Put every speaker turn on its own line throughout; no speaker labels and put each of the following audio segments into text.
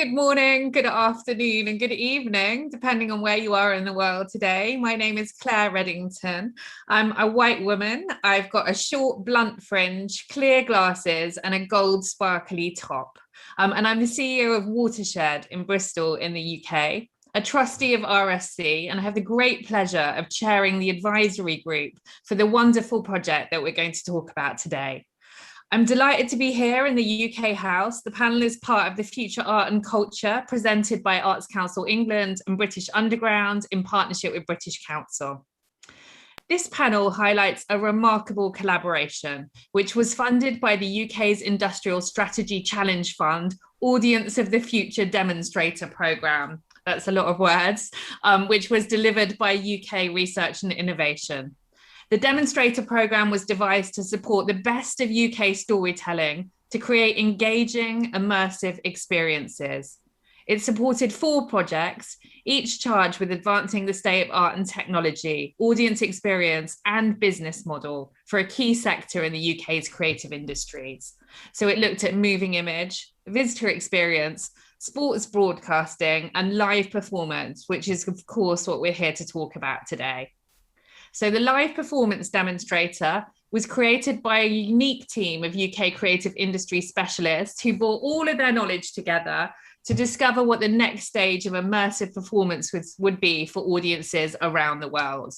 good morning, good afternoon, and good evening, depending on where you are in the world today. My name is Claire Reddington. I'm a white woman. I've got a short, blunt fringe, clear glasses, and a gold sparkly top. And I'm the CEO of Watershed in Bristol in the UK, a trustee of RSC, and I have the great pleasure of chairing the advisory group for the wonderful project that we're going to talk about today. I'm delighted to be here in the UK House. The panel is part of the Future Art and Culture presented by Arts Council England and British Underground in partnership with British Council. This panel highlights a remarkable collaboration, which was funded by the UK's Industrial Strategy Challenge Fund, Audience of the Future Demonstrator Programme. That's a lot of words, which was delivered by UK Research and Innovation. The demonstrator programme was devised to support the best of UK storytelling to create engaging, immersive experiences. It supported 4 projects, each charged with advancing the state of art and technology, audience experience, and business model for a key sector in the UK's creative industries. So it looked at moving image, visitor experience, sports broadcasting, and live performance, which is, of course, what we're here to talk about today. So the live performance demonstrator was created by a unique team of UK creative industry specialists who brought all of their knowledge together to discover what the next stage of immersive performance would be for audiences around the world.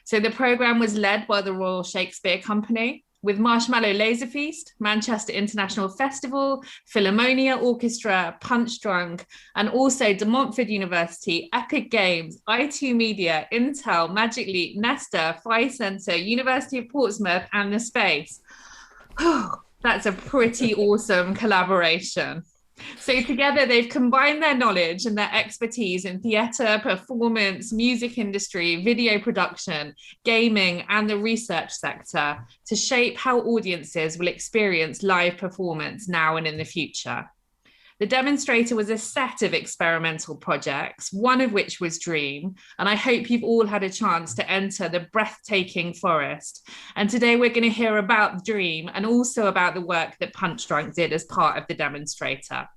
So the programme was led by the Royal Shakespeare Company, with Marshmallow Laser Feast, Manchester International Festival, Philharmonia Orchestra, Punch Drunk, and also De Montfort University, Epic Games, I2 Media, Intel, Magic Leap, Nesta, Phi Centre, University of Portsmouth, and The Space. That's a pretty awesome collaboration. So together they've combined their knowledge and their expertise in theatre, performance, music industry, video production, gaming, and the research sector to shape how audiences will experience live performance now and in the future. The demonstrator was a set of experimental projects, one of which was Dream, and I hope you've all had a chance to enter the breathtaking forest. And today we're going to hear about Dream and also about the work that Punch Drunk did as part of the demonstrator.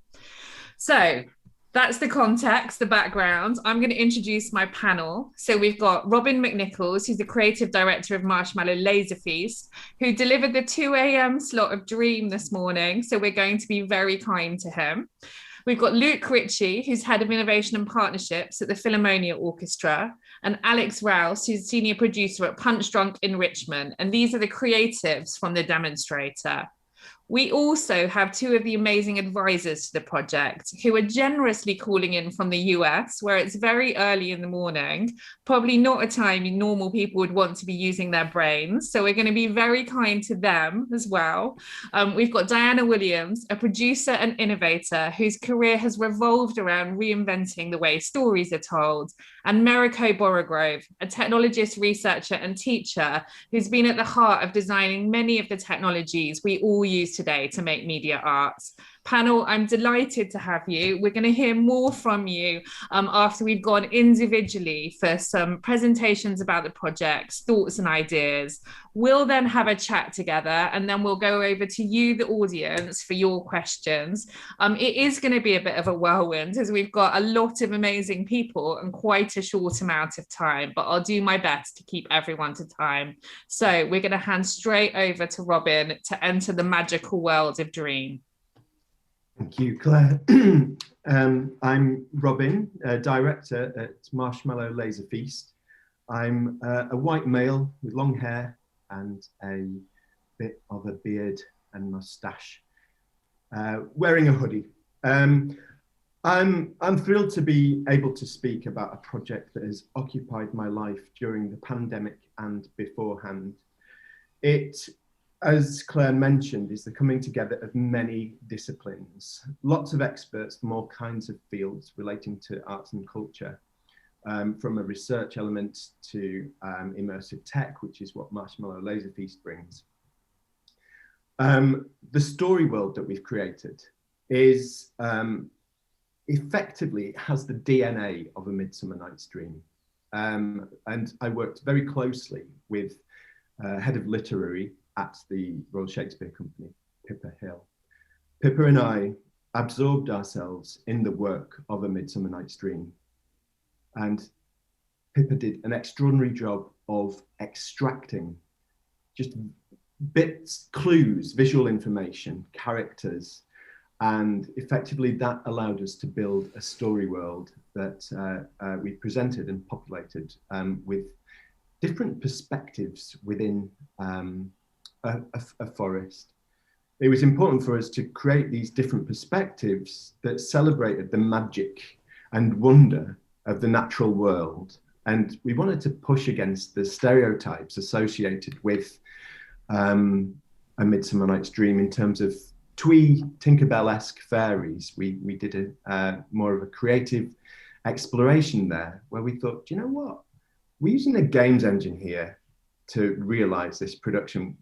So that's the context, the background. I'm going to introduce my panel. So we've got Robin McNichols, who's the creative director of Marshmallow Laser Feast, who delivered the 2 a.m. slot of Dream this morning. So we're going to be very kind to him. We've got Luke Ritchie, who's head of innovation and partnerships at the Philharmonia Orchestra, and Alex Rouse, who's senior producer at Punch Drunk in Richmond. And these are the creatives from the demonstrator. We also have 2 of the amazing advisors to the project who are generously calling in from the US, where it's very early in the morning, probably not a time normal people would want to be using their brains. So we're going to be very kind to them as well. We've got Diana Williams, a producer and innovator whose career has revolved around reinventing the way stories are told, and Meriko Borogrove, a technologist, researcher, and teacher who's been at the heart of designing many of the technologies we all use today to make media arts. Panel, I'm delighted to have you. We're going to hear more from you after we've gone individually for some presentations about the projects, thoughts and ideas. We'll then have a chat together and then we'll go over to you, the audience, for your questions. It is going to be a bit of a whirlwind as we've got a lot of amazing people and quite a short amount of time, but I'll do my best to keep everyone to time. So we're going to hand straight over to Robin to enter the magical world of Dream.
Thank you, Claire. I'm Robin, director at Marshmallow Laser Feast. I'm a white male with long hair and a bit of a beard and moustache, wearing a hoodie. I'm thrilled to be able to speak about a project that has occupied my life during the pandemic and beforehand. It, as Claire mentioned, is the coming together of many disciplines, lots of experts from all kinds of fields relating to arts and culture, from a research element to immersive tech, which is what Marshmallow Laser Feast brings. The story world that we've created is effectively, it has the DNA of A Midsummer Night's Dream. And I worked very closely with head of literary at the Royal Shakespeare Company, Pippa Hill. Pippa and I absorbed ourselves in the work of A Midsummer Night's Dream. And Pippa did an extraordinary job of extracting just bits, clues, visual information, characters, and effectively that allowed us to build a story world that we presented and populated with different perspectives within a forest. It was important for us to create these different perspectives that celebrated the magic and wonder of the natural world. And we wanted to push against the stereotypes associated with A Midsummer Night's Dream in terms of twee Tinkerbell-esque fairies. We did a more of a creative exploration there where we thought, do you know what? We're using a games engine here to realize this production.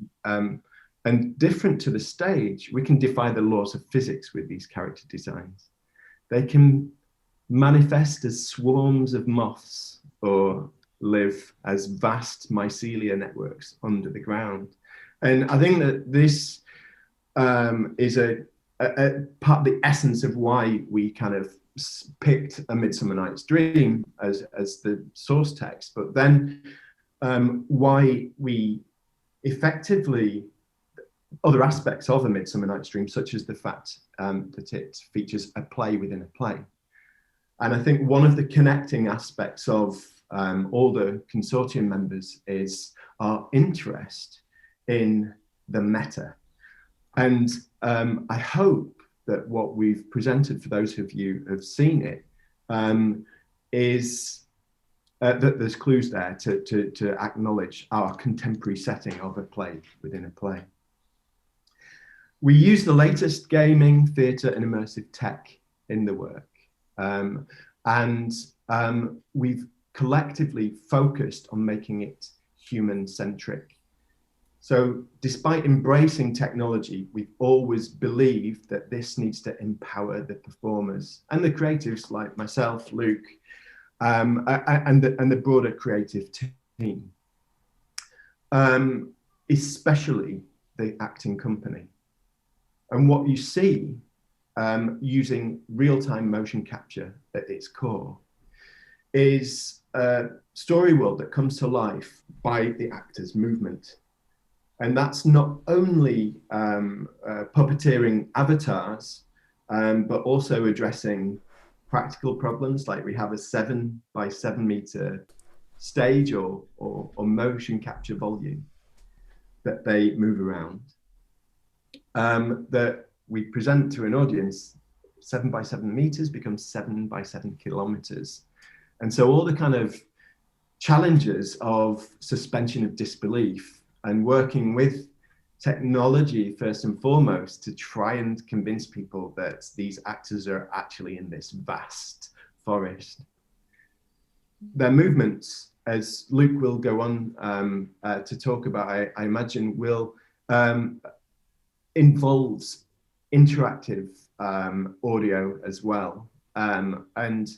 And different to the stage, we can defy the laws of physics with these character designs. They can manifest as swarms of moths or live as vast mycelia networks under the ground. And I think that this is a part of the essence of why we kind of picked A Midsummer Night's Dream as the source text, but then why we effectively, other aspects of A Midsummer Night's Dream, such as the fact that it features a play within a play. And I think one of the connecting aspects of all the consortium members is our interest in the meta. And I hope that what we've presented, for those of you who have seen it, is that there's clues there to acknowledge our contemporary setting of a play within a play. We use the latest gaming, theatre and immersive tech in the work. And we've collectively focused on making it human-centric. So despite embracing technology, we've always believed that this needs to empower the performers and the creatives like myself, Luke, and the broader creative team, especially the acting company. And what you see using real-time motion capture at its core is a story world that comes to life by the actor's movement. And that's not only puppeteering avatars, but also addressing practical problems, like we have a 7 by 7 meter stage or motion capture volume that they move around, that we present to an audience. 7 by 7 meters becomes 7 by 7 kilometers. And so all the kind of challenges of suspension of disbelief and working with technology first and foremost to try and convince people that these actors are actually in this vast forest. Their movements, as Luke will go on to talk about, I imagine, will involves interactive audio as well. And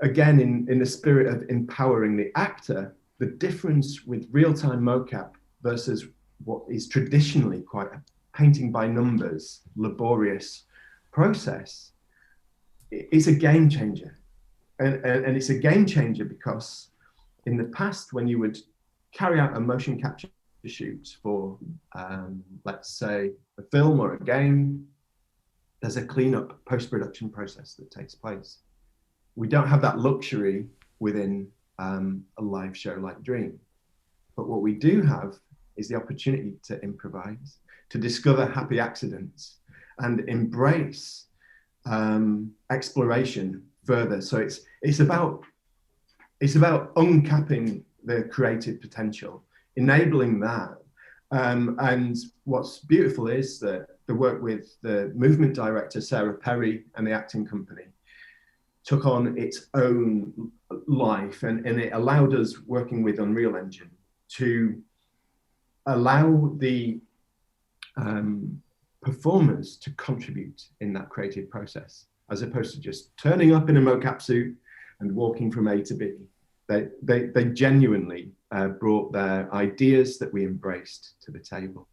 again, in the spirit of empowering the actor, the difference with real-time mocap versus what is traditionally quite a painting by numbers, laborious process, is a game changer. And it's a game changer because in the past, when you would carry out a motion capture shoot for, let's say, a film or a game, there's a cleanup post-production process that takes place. We don't have that luxury within a live show like Dream. But what we do have is the opportunity to improvise, to discover happy accidents, and embrace exploration further. So it's about uncapping the creative potential, enabling that. And what's beautiful is that the work with the movement director, Sarah Perry, and the acting company took on its own life, and it allowed us, working with Unreal Engine, to allow the performers to contribute in that creative process, as opposed to just turning up in a mocap suit and walking from A to B. They genuinely brought their ideas that we embraced to the table.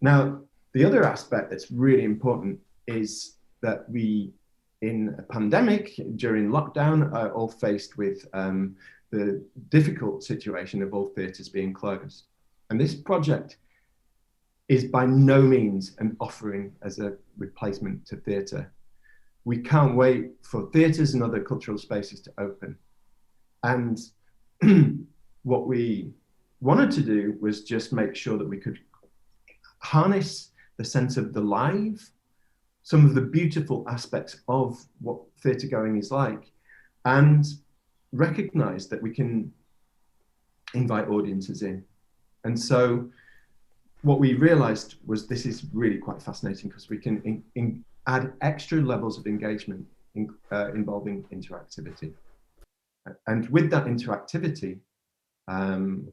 Now, the other aspect that's really important is that we, in a pandemic, during lockdown, are all faced with the difficult situation of all theatres being closed. And this project is by no means an offering as a replacement to theatre. We can't wait for theatres and other cultural spaces to open. And what we wanted to do was just make sure that we could harness the sense of the live, some of the beautiful aspects of what theatre going is like, and recognize that we can invite audiences in. And so what we realized was this is really quite fascinating because we can add extra levels of engagement involving interactivity. And with that interactivity,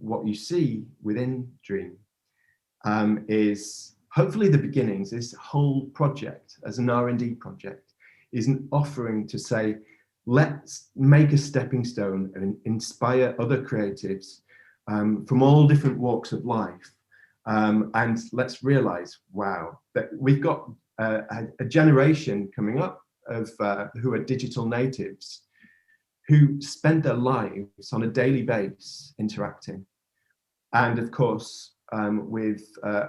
what you see within Dream is hopefully the beginnings. This whole project as an R&D project is an offering to say, let's make a stepping stone and inspire other creatives from all different walks of life. And let's realize, wow, that we've got a generation coming up of who are digital natives who spend their lives on a daily basis interacting. And of course, with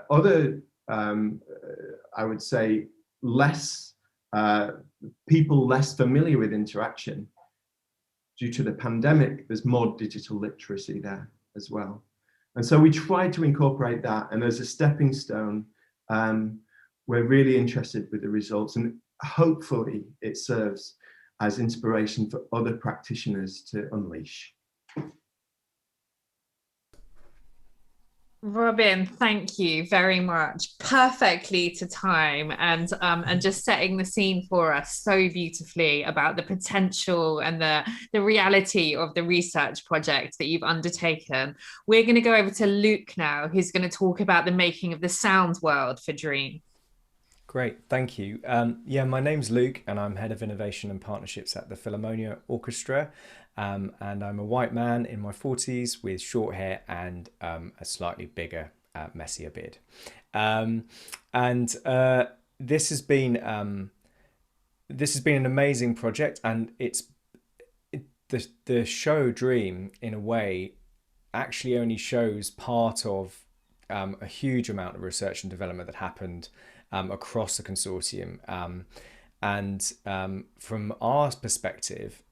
other, I would say, less people less familiar with interaction, due to the pandemic, there's more digital literacy there as well. And so we tried to incorporate that, and as a stepping stone, we're really interested with the results, and hopefully it serves as inspiration for other practitioners to unleash.
Robin, thank you very much. Perfectly to time, and just setting the scene for us so beautifully about the potential and the reality of the research project that you've undertaken. We're going to go over to Luke now, who's going to talk about the making of the sound world for Dream.
Great, thank you. Yeah, my name's Luke, and I'm Head of Innovation and Partnerships at the Philharmonia Orchestra. And I'm a white man in my 40s with short hair and a slightly bigger, messier beard. This has been an amazing project, and the show Dream, in a way, actually only shows part of a huge amount of research and development that happened across the consortium. From our perspective,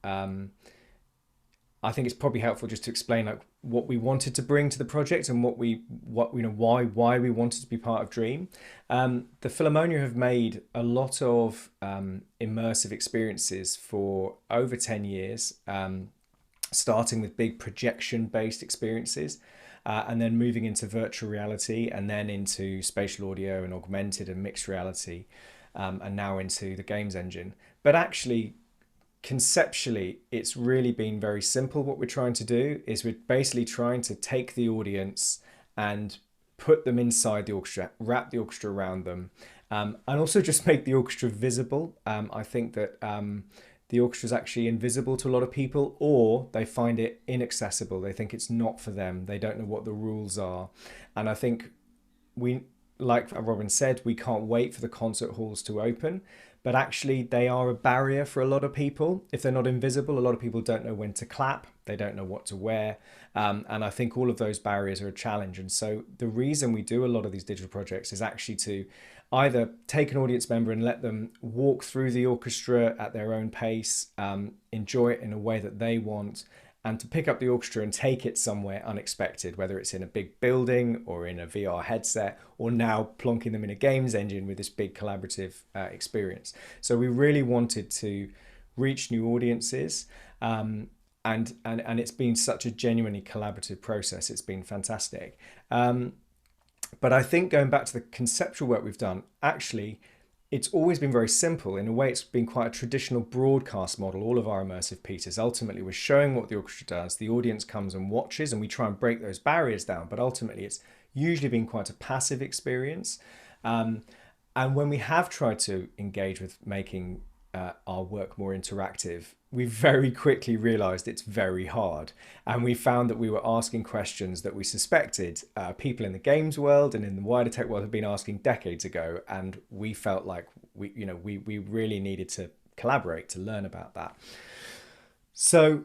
I think it's probably helpful just to explain like what we wanted to bring to the project and why we wanted to be part of Dream. The Philharmonia have made a lot of immersive experiences for over 10 years, starting with big projection-based experiences, and then moving into virtual reality, and then into spatial audio and augmented and mixed reality, and now into the games engine. But actually, conceptually, it's really been very simple. What we're trying to do is we're basically trying to take the audience and put them inside the orchestra, wrap the orchestra around them, and also just make the orchestra visible. I think that the orchestra is actually invisible to a lot of people, or they find it inaccessible. They think it's not for them. They don't know what the rules are. And I think like Robin said, we can't wait for the concert halls to open, but actually they are a barrier for a lot of people. If they're not invisible, a lot of people don't know when to clap, they don't know what to wear, and I think all of those barriers are a challenge. And so the reason we do a lot of these digital projects is actually to either take an audience member and let them walk through the orchestra at their own pace, enjoy it in a way that they want, and to pick up the orchestra and take it somewhere unexpected, whether it's in a big building or in a VR headset, or now plonking them in a games engine with this big collaborative experience. So we really wanted to reach new audiences, and it's been such a genuinely collaborative process. It's been fantastic. But I think going back to the conceptual work we've done, actually, it's always been very simple. In a way, it's been quite a traditional broadcast model. All of our immersive pieces, ultimately, we're showing what the orchestra does. The audience comes and watches, and we try and break those barriers down. But ultimately, it's usually been quite a passive experience. And when we have tried to engage with making our work more interactive, we very quickly realized it's very hard. And we found that we were asking questions that we suspected people in the games world and in the wider tech world had been asking decades ago. And we felt like we really needed to collaborate to learn about that. So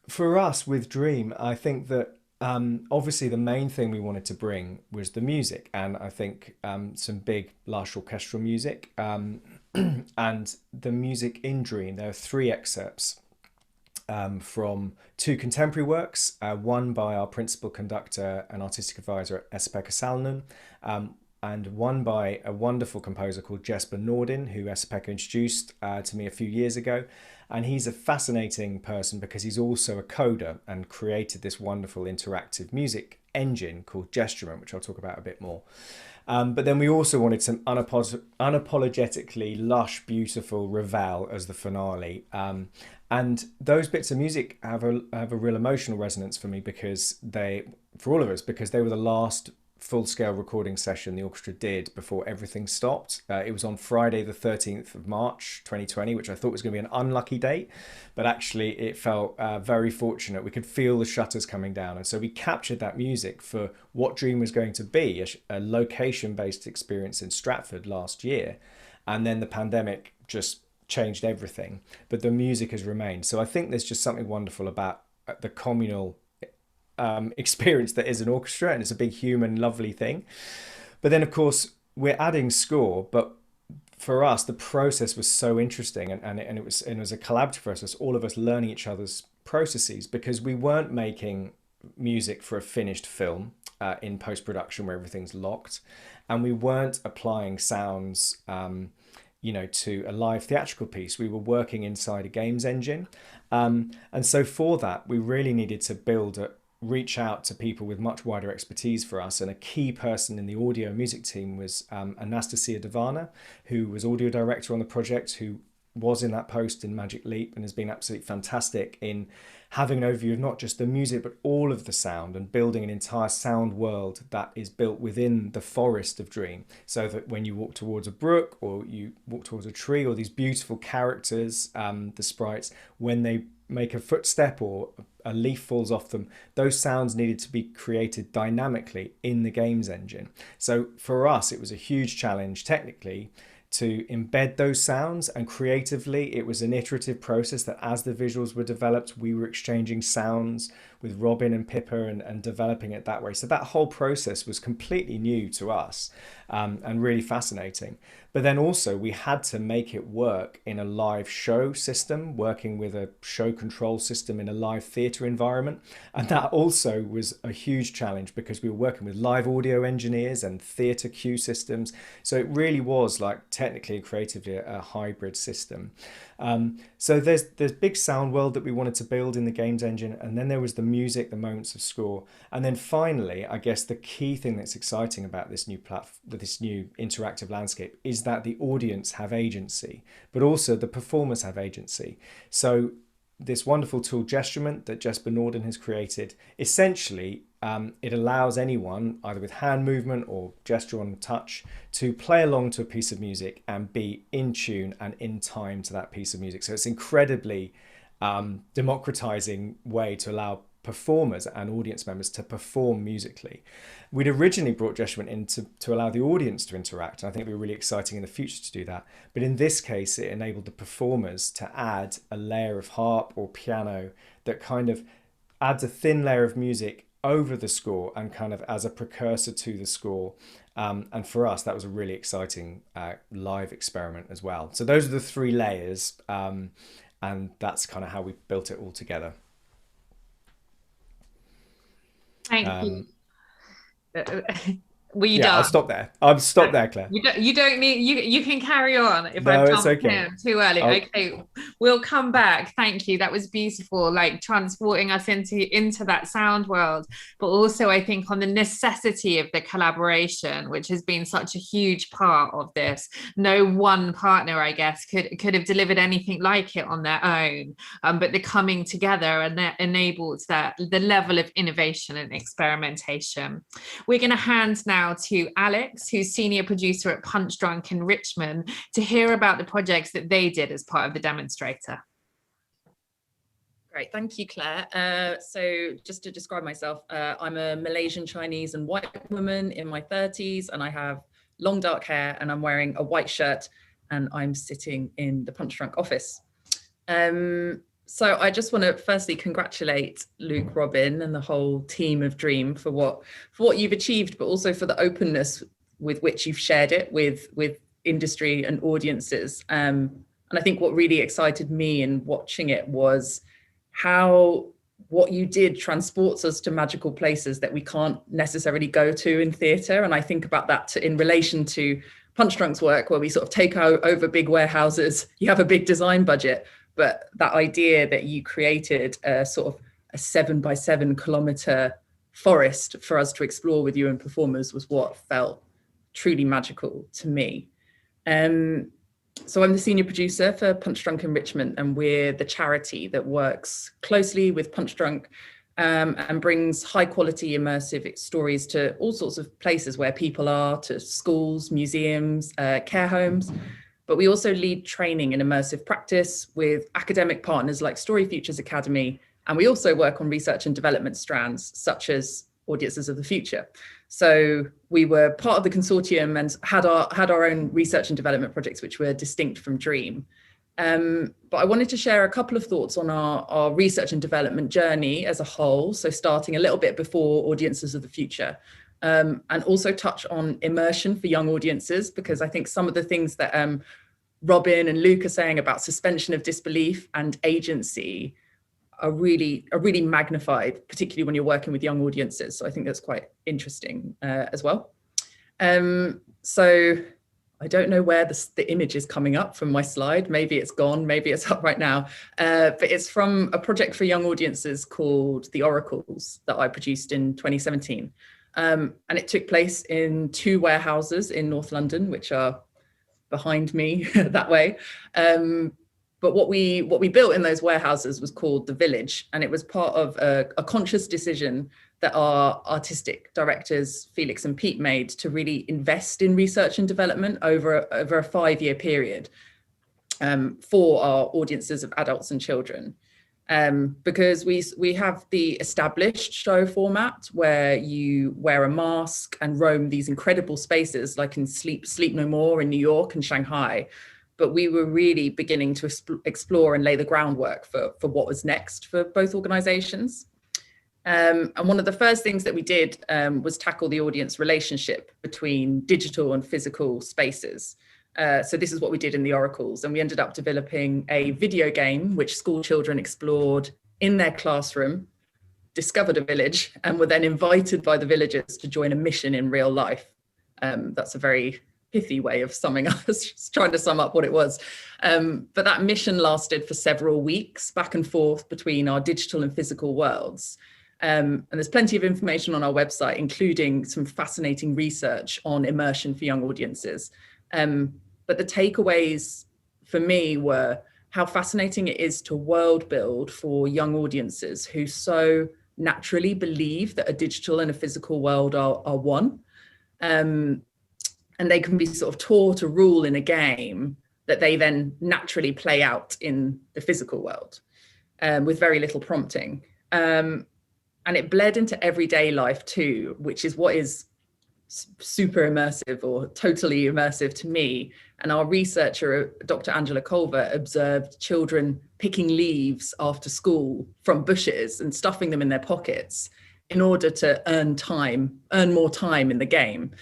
for us with Dream, I think that obviously the main thing we wanted to bring was the music, and I think some big lush orchestral music, and the music in Dream. There are 3 excerpts from 2 contemporary works, one by our principal conductor and artistic advisor Esa-Pekka Salonen, and one by a wonderful composer called Jesper Nordin, who Esa-Pekka introduced to me a few years ago. And he's a fascinating person because he's also a coder and created this wonderful interactive music engine called Gesturement, which I'll talk about a bit more. But then we also wanted some unapologetically lush, beautiful revel as the finale. And those bits of music have a real emotional resonance for me because for all of us, because they were the last full-scale recording session the orchestra did before everything stopped. It was on Friday the 13th of March 2020, which I thought was going to be an unlucky date, but actually it felt very fortunate. We could feel the shutters coming down, and so we captured that music for what Dream was going to be, a location-based experience in Stratford last year, and then the pandemic just changed everything, but the music has remained. So I think there's just something wonderful about the communal experience that is an orchestra, and it's a big human lovely thing. But then of course we're adding score, but for us the process was so interesting, and it was a collaborative process, all of us learning each other's processes, because we weren't making music for a finished film in post-production where everything's locked, and we weren't applying sounds to a live theatrical piece. We were working inside a games engine, and so for that we really needed to reach out to people with much wider expertise for us. And a key person in the audio music team was Anastasia Devana, who was audio director on the project, who was in that post in Magic Leap and has been absolutely fantastic in having an overview of not just the music but all of the sound, and building an entire sound world that is built within the forest of Dream, so that when you walk towards a brook or you walk towards a tree, or these beautiful characters, the sprites, when they make a footstep or a leaf falls off them, those sounds needed to be created dynamically in the games engine. So for us it was a huge challenge technically to embed those sounds, and creatively it was an iterative process that as the visuals were developed we were exchanging sounds with Robin and Pippa and developing it that way. So that whole process was completely new to us, and really fascinating. But then also we had to make it work in a live show system, working with a show control system in a live theatre environment. And that also was a huge challenge because we were working with live audio engineers and theatre cue systems. So it really was like technically and creatively a hybrid system. So there's big sound world that we wanted to build in the games engine, and then there was the music, the moments of score, and then finally, I guess the key thing that's exciting about this new this new interactive landscape is that the audience have agency, but also the performers have agency. So this wonderful tool Gesturement that Jesper Norden has created, essentially it allows anyone, either with hand movement or gesture on touch, to play along to a piece of music and be in tune and in time to that piece of music. So it's incredibly democratizing way to allow performers and audience members to perform musically. We'd originally brought Gesturement in to allow the audience to interact, and I think it'd be really exciting in the future to do that. But in this case, it enabled the performers to add a layer of harp or piano that kind of adds a thin layer of music over the score and kind of as a precursor to the score. And for us, that was a really exciting live experiment as well. So those are the 3 layers, and that's kind of how we built it all together.
Thank you. Were you
yeah,
done?
I'll stop there. I'll stop there, Claire.
You don't need you can carry on if
No,
I've
it's
jumped
okay.
in too early. Okay, we'll come back. Thank you. That was beautiful, like transporting us into that sound world, but also I think on the necessity of the collaboration, which has been such a huge part of this. No one partner, I guess, could have delivered anything like it on their own, but the coming together and that enables the level of innovation and experimentation. We're going to hand now to Alex, who's senior producer at Punch Drunk in Richmond, to hear about the projects that they did as part of the demonstrator.
Great, thank you, Claire. So just to describe myself, I'm a Malaysian, Chinese and white woman in my 30s, and I have long dark hair and I'm wearing a white shirt and I'm sitting in the Punch Drunk office. So I just want to firstly congratulate Luke, Robin, and the whole team of Dream for what you've achieved, but also for the openness with which you've shared it with industry and audiences. And I think what really excited me in watching it was how what you did transports us to magical places that we can't necessarily go to in theatre. And I think about that in relation to Punch Drunk's work, where we sort of take over big warehouses, you have a big design budget, but that idea that you created a sort of a 7x7 kilometre forest for us to explore with you and performers was what felt truly magical to me. So I'm the senior producer for Punch Drunk Enrichment, and we're the charity that works closely with Punch Drunk and brings high quality immersive stories to all sorts of places where people are, to schools, museums, care homes. But we also lead training in immersive practice with academic partners like Story Futures Academy. And we also work on research and development strands, such as Audiences of the Future. So we were part of the consortium and had our own research and development projects, which were distinct from Dream. But I wanted to share a couple of thoughts on our research and development journey as a whole. So starting a little bit before Audiences of the Future, and also touch on immersion for young audiences, because I think some of the things that Robin and Luke are saying about suspension of disbelief and agency are really magnified, particularly when you're working with young audiences. So I think that's quite interesting as well. So I don't know where the image is coming up from my slide. Maybe it's gone, maybe it's up right now. But it's from a project for young audiences called The Oracles that I produced in 2017. And it took place in 2 warehouses in North London, which are behind me that way. But what we built in those warehouses was called The Village, and it was part of a conscious decision that our artistic directors, Felix and Pete, made to really invest in research and development over a 5-year period for our audiences of adults and children. Because we have the established show format where you wear a mask and roam these incredible spaces like in Sleep No More in New York and Shanghai. But we were really beginning to explore and lay the groundwork for what was next for both organizations. And one of the first things that we did was tackle the audience relationship between digital and physical spaces. So this is what we did in The Oracles, and we ended up developing a video game which school children explored in their classroom, discovered a village, and were then invited by the villagers to join a mission in real life. That's a very pithy way of summing up, trying to sum up what it was. But that mission lasted for several weeks, back and forth between our digital and physical worlds. And there's plenty of information on our website, including some fascinating research on immersion for young audiences. But the takeaways for me were how fascinating it is to world build for young audiences who so naturally believe that a digital and a physical world are one. And they can be sort of taught a rule in a game that they then naturally play out in the physical world with very little prompting. And it bled into everyday life too, which is what is super immersive or totally immersive to me. And our researcher, Dr. Angela Culver, observed children picking leaves after school from bushes and stuffing them in their pockets in order to earn more time in the game.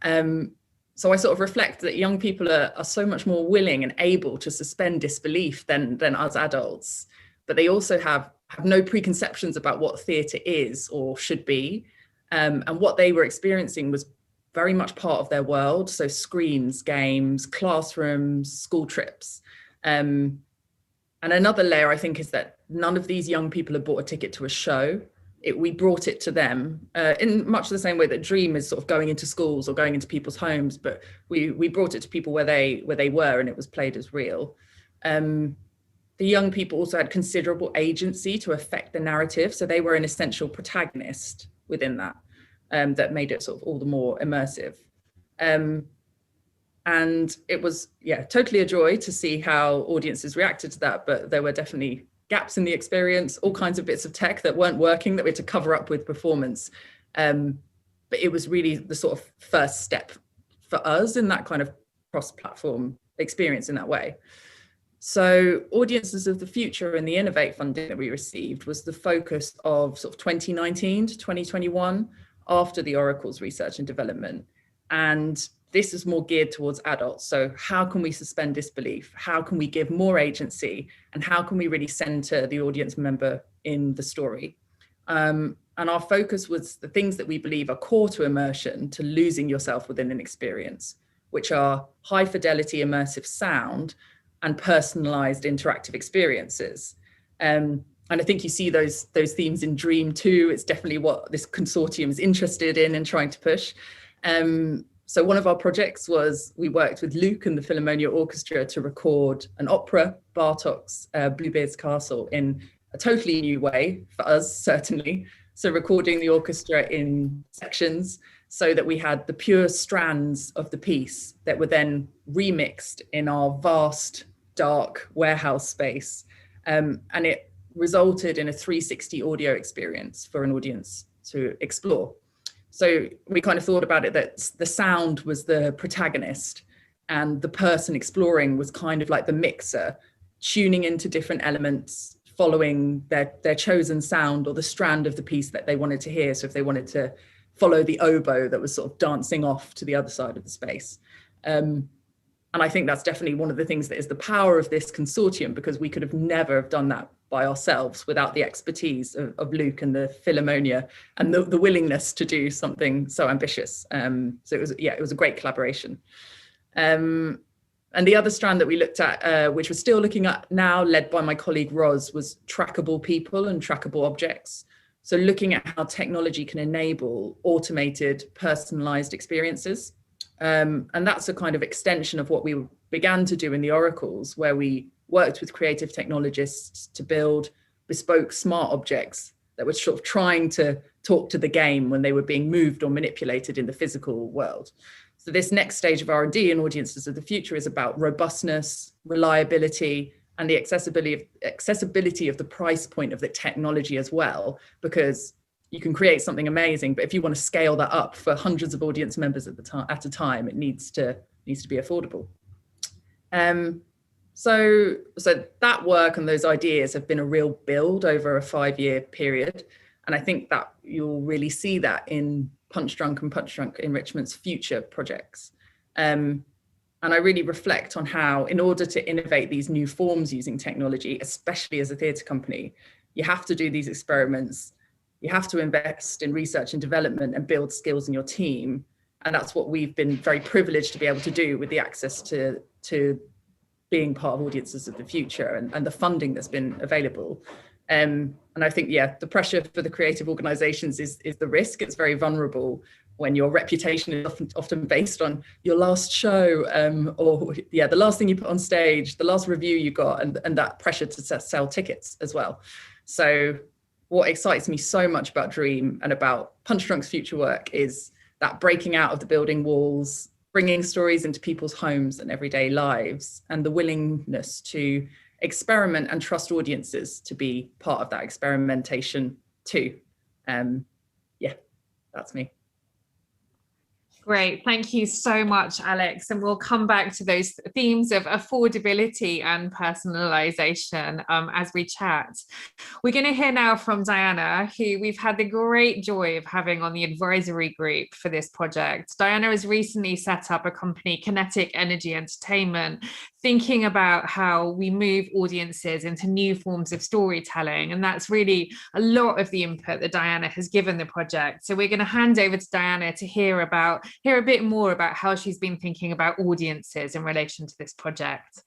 So I sort of reflect that young people are so much more willing and able to suspend disbelief than us adults, but they also have no preconceptions about what theatre is or should be. And what they were experiencing was very much part of their world. So screens, games, classrooms, school trips. And another layer, I think, is that none of these young people have bought a ticket to a show. We brought it to them in much the same way that Dream is sort of going into schools or going into people's homes, but we brought it to people where they were, and it was played as real. The young people also had considerable agency to affect the narrative, so they were an essential protagonist within that, that made it sort of all the more immersive. And it was, totally a joy to see how audiences reacted to that, but there were definitely gaps in the experience, all kinds of bits of tech that weren't working that we had to cover up with performance. But it was really the sort of first step for us in that kind of cross-platform experience in that way. So Audiences of the Future and the Innovate funding that we received was the focus of sort of 2019 to 2021 after the Oracle's research and development. And this is more geared towards adults. So how can we suspend disbelief? How can we give more agency? And how can we really center the audience member in the story? And our focus was the things that we believe are core to immersion, to losing yourself within an experience, which are high fidelity immersive sound and personalized interactive experiences. And I think you see those themes in Dream too. It's definitely what this consortium is interested in and trying to push. So one of our projects was we worked with Luke and the Philharmonia Orchestra to record an opera, Bartók's Bluebeard's Castle, in a totally new way for us, certainly. So recording the orchestra in sections so that we had the pure strands of the piece that were then remixed in our vast, dark warehouse space. And it resulted in a 360 audio experience for an audience to explore. So we kind of thought about it that the sound was the protagonist and the person exploring was kind of like the mixer, tuning into different elements, following their chosen sound or the strand of the piece that they wanted to hear. So if they wanted to follow the oboe that was sort of dancing off to the other side of the space. And I think that's definitely one of the things that is the power of this consortium, because we could have never have done that by ourselves without the expertise of Luke and the Philharmonia and the willingness to do something so ambitious. So it was a great collaboration. And the other strand that we looked at, which we're still looking at now, led by my colleague Roz, was trackable people and trackable objects. So looking at how technology can enable automated, personalized experiences. And that's a kind of extension of what we began to do in the Oracles, where we worked with creative technologists to build bespoke smart objects that were sort of trying to talk to the game when they were being moved or manipulated in the physical world. So this next stage of R&D in Audiences of the Future is about robustness, reliability, and the accessibility of the price point of the technology as well, because you can create something amazing, but if you want to scale that up for hundreds of audience members at a time, it needs to be affordable. So that work and those ideas have been a real build over a 5-year period. And I think that you'll really see that in Punch Drunk and Punch Drunk Enrichment's future projects. And I really reflect on how, in order to innovate these new forms using technology, especially as a theatre company, you have to do these experiments. You have to invest in research and development and build skills in your team. And that's what we've been very privileged to be able to do with the access to being part of Audiences of the Future and the funding that's been available. And I think, the pressure for the creative organizations is the risk. It's very vulnerable when your reputation is often based on your last show or the last thing you put on stage, the last review you got, and that pressure to sell tickets as well. So what excites me so much about Dream and about Punch Drunk's future work is that breaking out of the building walls, bringing stories into people's homes and everyday lives, and the willingness to experiment and trust audiences to be part of that experimentation too. That's me.
Great, thank you so much, Alex. And we'll come back to those themes of affordability and personalization as we chat. We're going to hear now from Diana, who we've had the great joy of having on the advisory group for this project. Diana has recently set up a company, Kinetic Energy Entertainment, thinking about how we move audiences into new forms of storytelling. And that's really a lot of the input that Diana has given the project. So we're going to hand over to Diana to hear a bit more about how she's been thinking about audiences in relation to this project.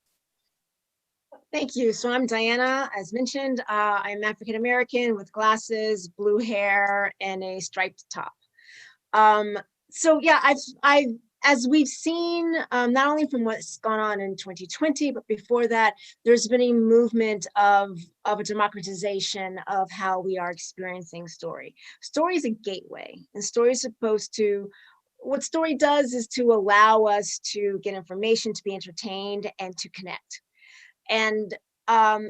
Thank you. So I'm Diana, as mentioned. I'm African American with glasses, blue hair, and a striped top. I've as we've seen, not only from what's gone on in 2020, but before that, there's been a movement of a democratization of how we are experiencing story. Story is a gateway, and story is supposed to, what story does is to allow us to get information, to be entertained, and to connect. And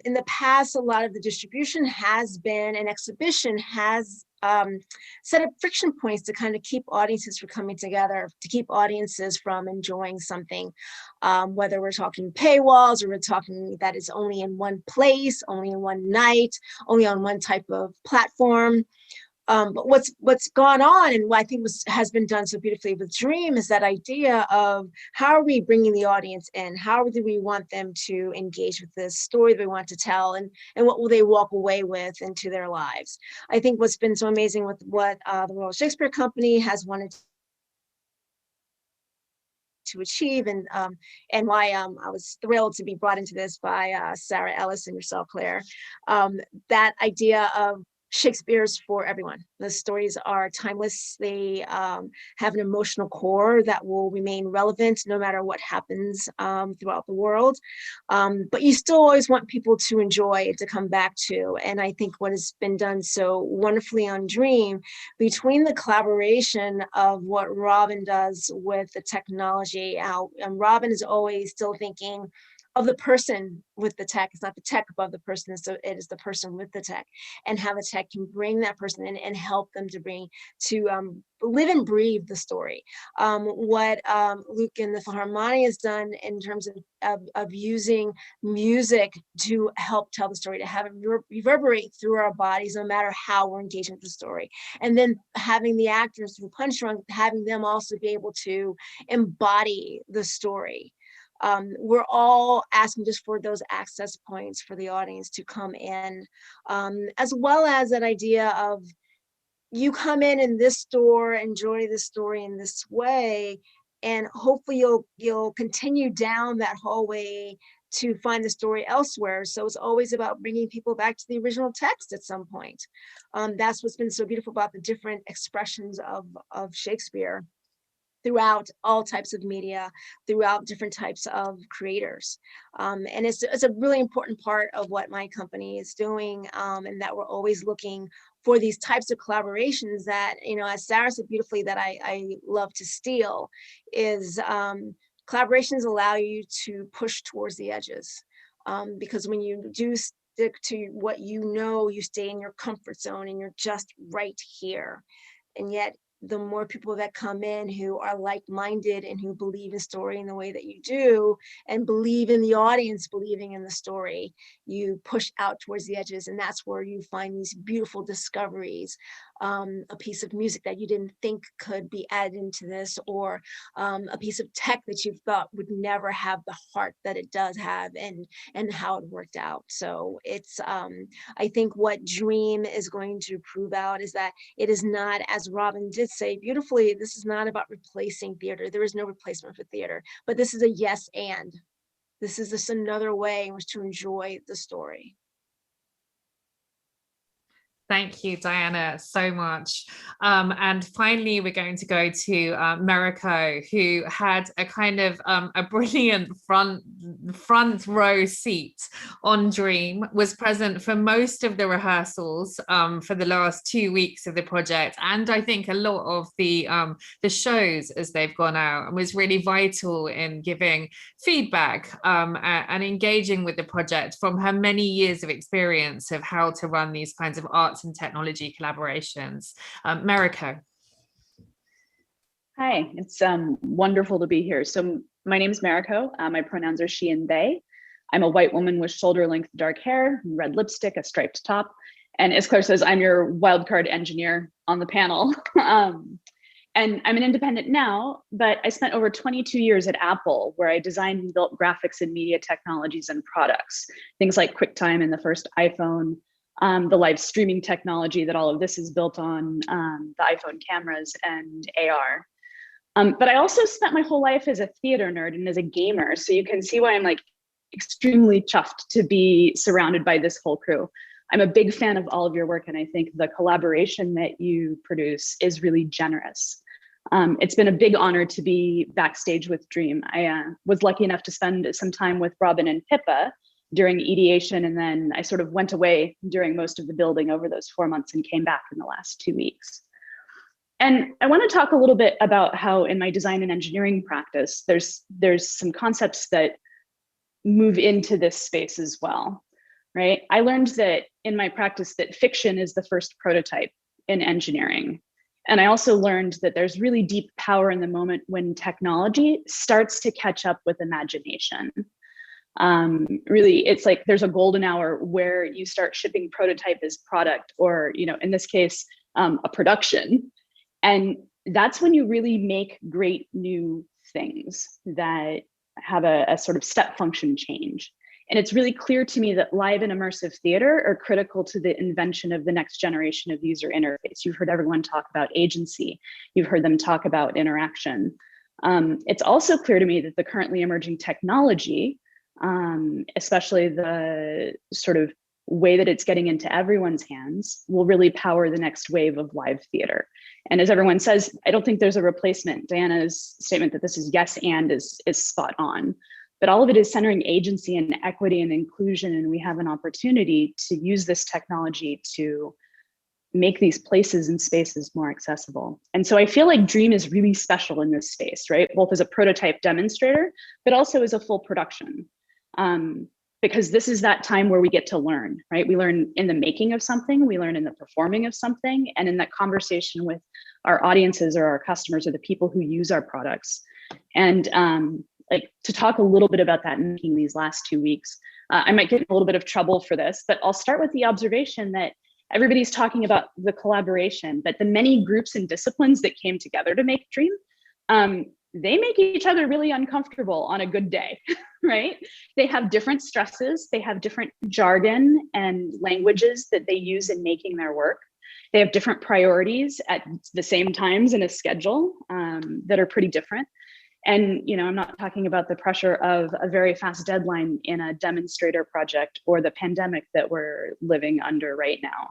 in the past, a lot of the distribution has been, and exhibition has set of friction points to kind of keep audiences from coming together, to keep audiences from enjoying something, whether we're talking paywalls or we're talking that it's only in one place, only in one night, only on one type of platform. But what's gone on, and what I think has been done so beautifully with Dream, is that idea of how are we bringing the audience in? How do we want them to engage with this story that we want to tell, and what will they walk away with into their lives? I think what's been so amazing with what the Royal Shakespeare Company has wanted to achieve, and why I was thrilled to be brought into this by Sarah Ellis and yourself, Claire, that idea of Shakespeare's for everyone. The stories are timeless. They have an emotional core that will remain relevant no matter what happens throughout the world. But you still always want people to enjoy, to come back to. And I think what has been done so wonderfully on Dream, between the collaboration of what Robin does with the technology, and Robin is always still thinking of the person with the tech. It's not the tech above the person, so it is the person with the tech, and how the tech can bring that person in and help them to live and breathe the story. What Luke and the Philharmonia has done in terms of using music to help tell the story, to have it reverberate through our bodies no matter how we're engaging with the story. And then having the actors through Punch Drunk, having them also be able to embody the story. We're all asking just for those access points for the audience to come in, as well as that idea of you come in this store, enjoy this story in this way, and hopefully you'll continue down that hallway to find the story elsewhere. So it's always about bringing people back to the original text at some point. That's what's been so beautiful about the different expressions of Shakespeare throughout all types of media, throughout different types of creators. And it's a really important part of what my company is doing, and that we're always looking for these types of collaborations that, as Sarah said beautifully, that I love to steal, is collaborations allow you to push towards the edges. Because when you do stick to what you stay in your comfort zone and you're just right here. And yet, the more people that come in who are like-minded and who believe in story in the way that you do, and believe in the audience believing in the story, you push out towards the edges, and that's where you find these beautiful discoveries. A piece of music that you didn't think could be added into this, or a piece of tech that you thought would never have the heart that it does have, and how it worked out. So it's I think what Dream is going to prove out is that it is not, as Robin did say beautifully, this is not about replacing theater. There is no replacement for theater, but this is a yes and. This is just another way in which to enjoy the story.
Thank you, Diana, so much. And finally, we're going to go to Mariko, who had a kind of a brilliant front row seat on Dream, was present for most of the rehearsals for the last 2 weeks of the project, and I think a lot of the shows as they've gone out, and was really vital in giving feedback and engaging with the project from her many years of experience of how to run these kinds of arts and technology collaborations. Mariko.
Hi, it's wonderful to be here. So my name is Mariko. My pronouns are she and they. I'm a white woman with shoulder-length dark hair, red lipstick, a striped top. And as Claire says, I'm your wildcard engineer on the panel. And I'm an independent now, but I spent over 22 years at Apple, where I designed and built graphics and media technologies and products. Things like QuickTime and the first iPhone, the live streaming technology that all of this is built on, the iPhone cameras and AR. But I also spent my whole life as a theater nerd and as a gamer. So you can see why I'm like extremely chuffed to be surrounded by this whole crew. I'm a big fan of all of your work, and I think the collaboration that you produce is really generous. It's been a big honor to be backstage with Dream. I was lucky enough to spend some time with Robin and Pippa during ideation, and then I sort of went away during most of the building over those 4 months and came back in the last 2 weeks. And I want to talk a little bit about how in my design and engineering practice, there's some concepts that move into this space as well, right? I learned that in my practice that fiction is the first prototype in engineering. And I also learned that there's really deep power in the moment when technology starts to catch up with imagination. Really, it's like there's a golden hour where you start shipping prototype as product, or, you know, in this case, a production. And that's when you really make great new things that have a sort of step function change. And it's really clear to me that live and immersive theater are critical to the invention of the next generation of user interface. You've heard everyone talk about agency. You've heard them talk about interaction. It's also clear to me that the currently emerging technology, especially the sort of way that it's getting into everyone's hands, will really power the next wave of live theater. And as everyone says, I don't think there's a replacement. Diana's statement that this is yes and is spot on. But all of it is centering agency and equity and inclusion, and we have an opportunity to use this technology to make these places and spaces more accessible. And so I feel like Dream is really special in this space, right? Both as a prototype demonstrator, but also as a full production. Because this is that time where we get to learn, right? We learn in the making of something, we learn in the performing of something, and in that conversation with our audiences or our customers or the people who use our products. And like to talk a little bit about that in these last 2 weeks, I might get in a little bit of trouble for this, but I'll start with the observation that everybody's talking about the collaboration, but the many groups and disciplines that came together to make Dream, they make each other really uncomfortable on a good day, right? They have different stresses, they have different jargon and languages that they use in making their work. They have different priorities at the same times in a schedule that are pretty different. And, you know, I'm not talking about the pressure of a very fast deadline in a demonstrator project or the pandemic that we're living under right now.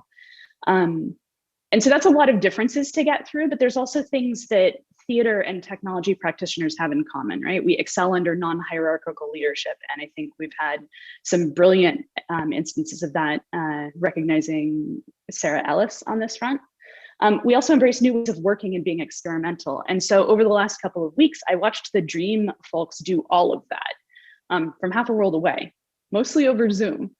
And so that's a lot of differences to get through, but there's also things that theater and technology practitioners have in common, right? We excel under non-hierarchical leadership. And I think we've had some brilliant instances of that, recognizing Sarah Ellis on this front. We also embrace new ways of working and being experimental. And so over the last couple of weeks, I watched the Dream folks do all of that from half a world away, mostly over Zoom,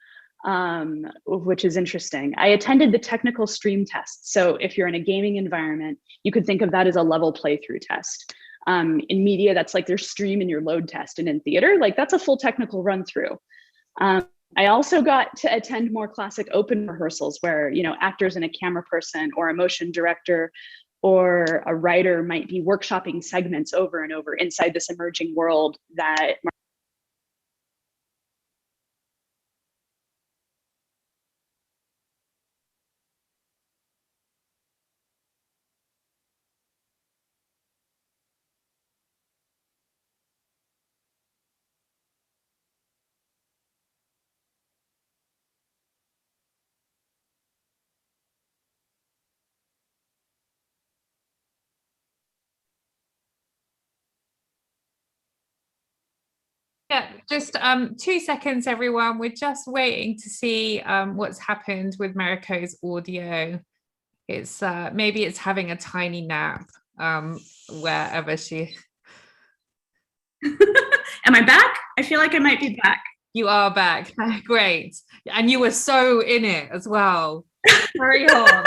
which is interesting. I attended the technical stream test. So if you're in a gaming environment, you could think of that as a level playthrough test. In media, that's like their stream and your load test. And in theater, like that's a full technical run through. I also got to attend more classic open rehearsals where, you know, actors and a camera person or a motion director or a writer might be workshopping segments over and over inside this emerging world that
Yeah, just 2 seconds, everyone. We're just waiting to see what's happened with Mariko's audio. It's maybe it's having a tiny nap wherever she.
Am I back? I feel like I might be back.
You are back. Great. And you were so in it as well. Carry on.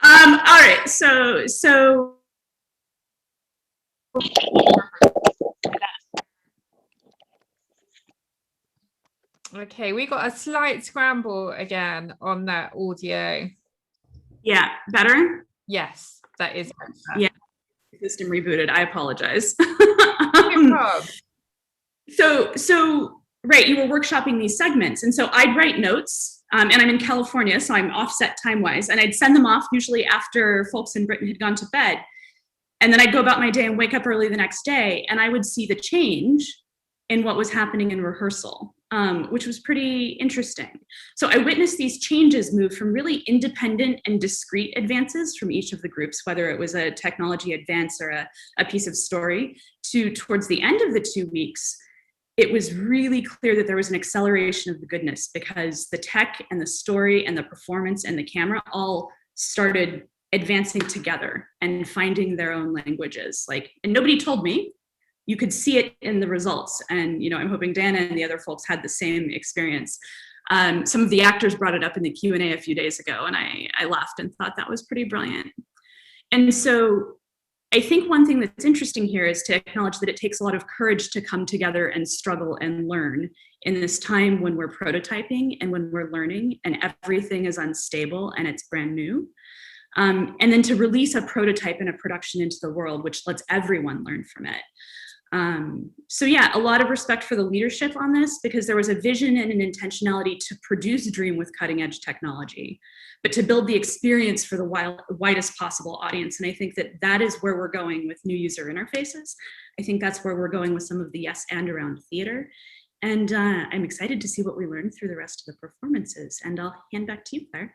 All right. So
Okay, we got a slight scramble again on that audio.
yeah, better?
Yes, that is better.
Yeah. System rebooted. I apologize.
No problem.
So right, you were workshopping these segments, and so I'd write notes, and I'm in California, so I'm offset time-wise, and I'd send them off usually after folks in Britain had gone to bed, and then I'd go about my day and wake up early the next day, and I would see the change in what was happening in rehearsal, which was pretty interesting. So I witnessed these changes move from really independent and discrete advances from each of the groups, whether it was a technology advance or a piece of story, to towards the end of the 2 weeks, it was really clear that there was an acceleration of the goodness because the tech and the story and the performance and the camera all started advancing together and finding their own languages. And nobody told me. You could see it in the results. And, you know, I'm hoping Dana and the other folks had the same experience. Some of the actors brought it up in the Q&A a few days ago, and I laughed and thought that was pretty brilliant. And so I think one thing that's interesting here is to acknowledge that it takes a lot of courage to come together and struggle and learn in this time when we're prototyping and when we're learning and everything is unstable and it's brand new. And then to release a prototype and a production into the world, which lets everyone learn from it. So yeah, a lot of respect for the leadership on this, because there was a vision and an intentionality to produce Dream with cutting edge technology, but to build the experience for the widest possible audience. And I think that that is where we're going with new user interfaces. I think that's where we're going with some of the yes and around theater. And I'm excited to see what we learn through the rest of the performances. And I'll hand back to you, Claire.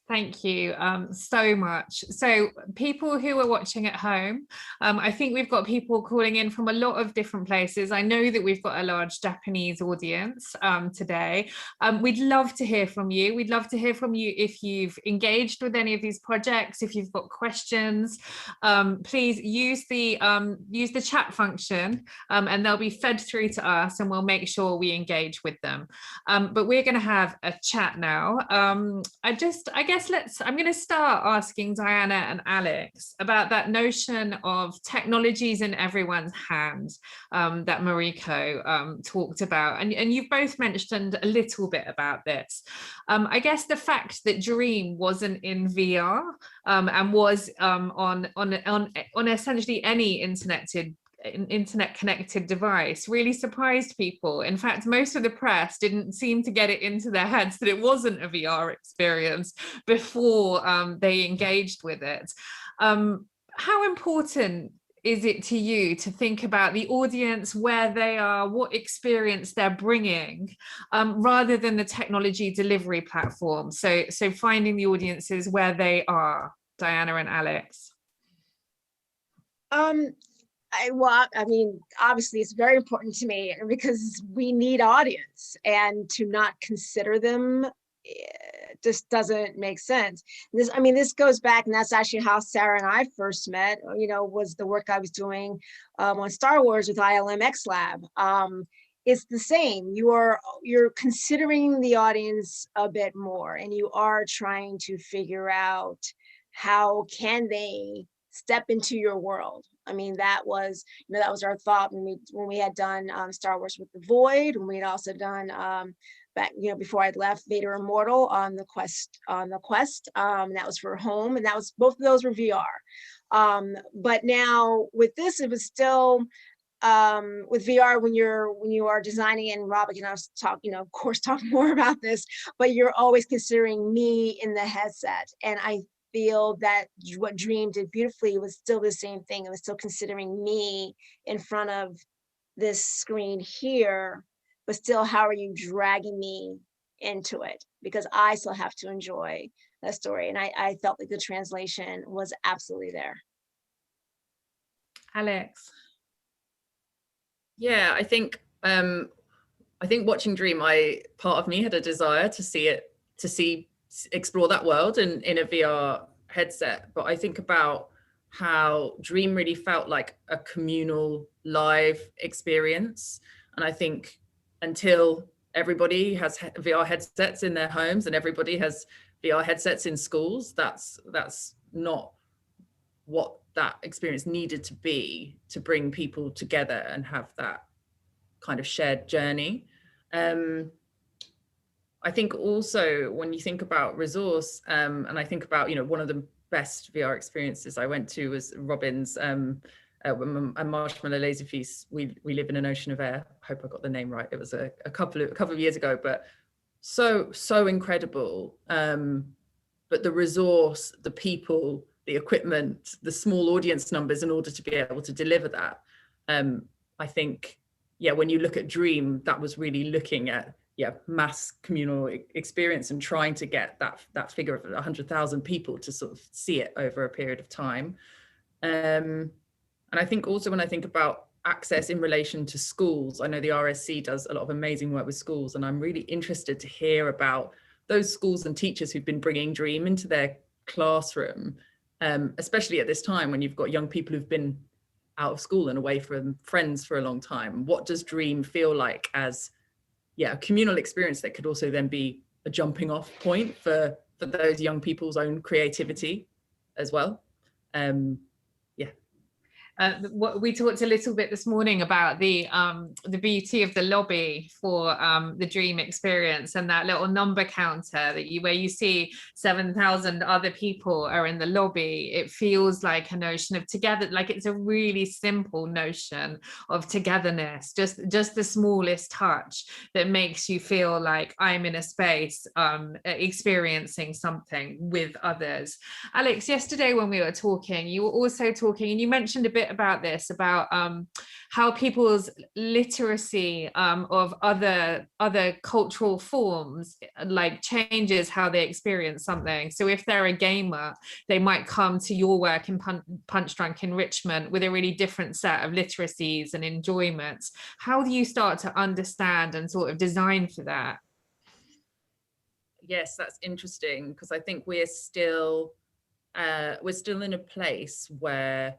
Thank you so much. So people who are watching at home, I think we've got people calling in from a lot of different places. I know that we've got a large Japanese audience today. We'd love to hear from you. We'd love to hear from you if you've engaged with any of these projects, if you've got questions. Please use the chat function and they'll be fed through to us and we'll make sure we engage with them. But we're going to have a chat now. I'm going to start asking Diana and Alex about that notion of technologies in everyone's hands that Mariko talked about. And you've both mentioned a little bit about this. I guess the fact that Dream wasn't in VR and was on essentially any internet connected device really surprised people. In fact, most of the press didn't seem to get it into their heads that it wasn't a VR experience before they engaged with it. How important is it to you to think about the audience, where they are, what experience they're bringing, rather than the technology delivery platform? So finding the audiences where they are. Diana and Alex.
I mean, obviously it's very important to me because we need audience, and to not consider them just doesn't make sense. This goes back, and that's actually how Sarah and I first met, was the work I was doing on Star Wars with ILM-X Lab. It's the same. You're considering the audience a bit more, and you are trying to figure out how can they step into your world. I mean, that was our thought when we had done Star Wars with the Void, when we had also done back, before I'd left, Vader Immortal on the Quest. That was for home, and that was, both of those were VR. But now with this, it was still with VR, when you are designing, and Rob can of course talk more about this, but you're always considering me in the headset. And I feel that what Dream did beautifully was still the same thing. It was still considering me in front of this screen here, but still, how are you dragging me into it? Because I still have to enjoy that story. And I felt like the translation was absolutely there.
Alex.
Yeah, I think watching Dream, part of me had a desire to explore that world in a VR headset. But I think about how Dream really felt like a communal live experience. And I think until everybody has VR headsets in their homes and everybody has VR headsets in schools, that's not what that experience needed to be to bring people together and have that kind of shared journey. I think also when you think about resource, and I think about, one of the best VR experiences I went to was Robin's a Marshmallow Laser Feast. We live in an ocean of air. I hope I got the name right. It was a couple of years ago, but so incredible. But the resource, the people, the equipment, the small audience numbers in order to be able to deliver that. I think, when you look at Dream, that was really looking at mass communal experience and trying to get that figure of 100,000 people to sort of see it over a period of time. And I think also when I think about access in relation to schools, I know the RSC does a lot of amazing work with schools, and I'm really interested to hear about those schools and teachers who've been bringing Dream into their classroom, especially at this time when you've got young people who've been out of school and away from friends for a long time. What does Dream feel like as a communal experience that could also then be a jumping off point for those young people's own creativity as well.
What we talked a little bit this morning about the beauty of the lobby for the dream experience, and that little number counter that where you see 7,000 other people are in the lobby. It feels like a notion of together, like it's a really simple notion of togetherness, just the smallest touch that makes you feel like I'm in a space experiencing something with others. Alex, yesterday when we were talking, you were also talking, and you mentioned a bit about this, about how people's literacy of other cultural forms like changes how they experience something. So if they're a gamer, they might come to your work in Punch Drunk Enrichment with a really different set of literacies and enjoyments. How do you start to understand and sort of design for that?
Yes, that's interesting, because I think we're still in a place where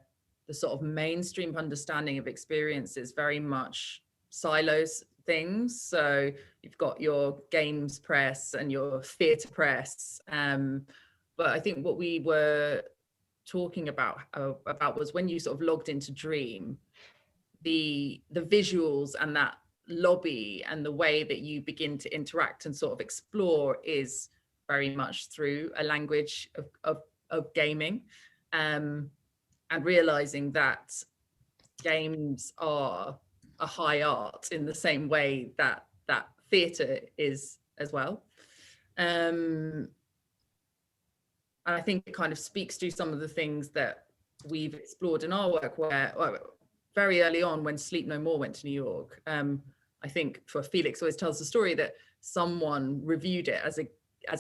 the sort of mainstream understanding of experiences very much silos things. So you've got your games press and your theatre press, but I think what we were talking about was when you sort of logged into Dream, the visuals and that lobby and the way that you begin to interact and sort of explore is very much through a language of gaming, and realizing that games are a high art in the same way that theatre is as well. And I think it kind of speaks to some of the things that we've explored in our work, where very early on when Sleep No More went to New York, I think for Felix always tells the story that someone reviewed it as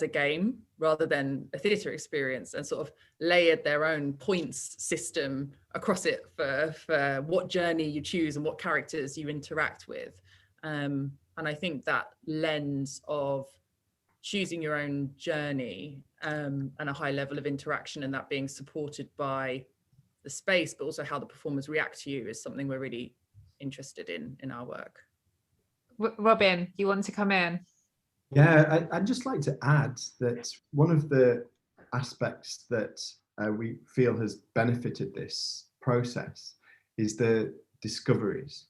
a game rather than a theatre experience, and sort of layered their own points system across it for what journey you choose and what characters you interact with. And I think that lens of choosing your own journey and a high level of interaction, and that being supported by the space, but also how the performers react to you, is something we're really interested in our work.
Robin, you want to come in?
Yeah, I'd just like to add that one of the aspects that we feel has benefited this process is the discoveries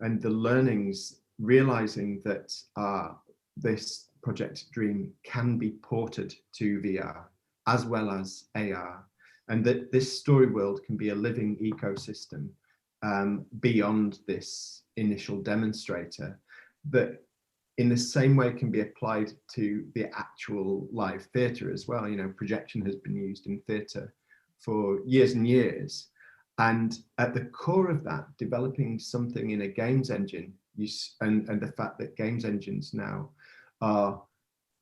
and the learnings, realizing that this Project Dream can be ported to VR as well as AR, and that this story world can be a living ecosystem beyond this initial demonstrator, that in the same way can be applied to the actual live theatre as well. You know, projection has been used in theatre for years and years. And at the core of that, developing something in a games engine, and the fact that games engines now are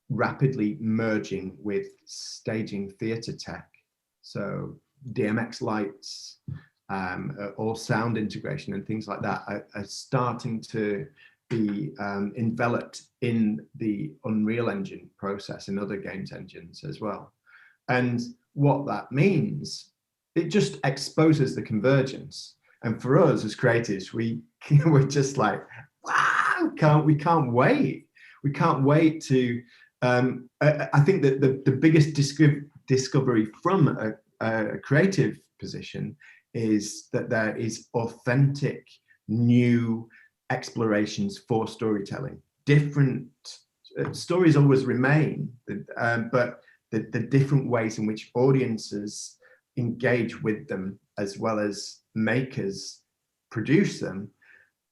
rapidly merging with staging theatre tech. So DMX lights, all sound integration and things like that are starting to be enveloped in the Unreal Engine process and other games engines as well. And what that means, it just exposes the convergence. And for us as creatives, we're just like, wow, we can't wait. We can't wait to, I think that the biggest discovery from a creative position is that there is authentic, new explorations for storytelling. Different stories always remain, but the different ways in which audiences engage with them as well as makers produce them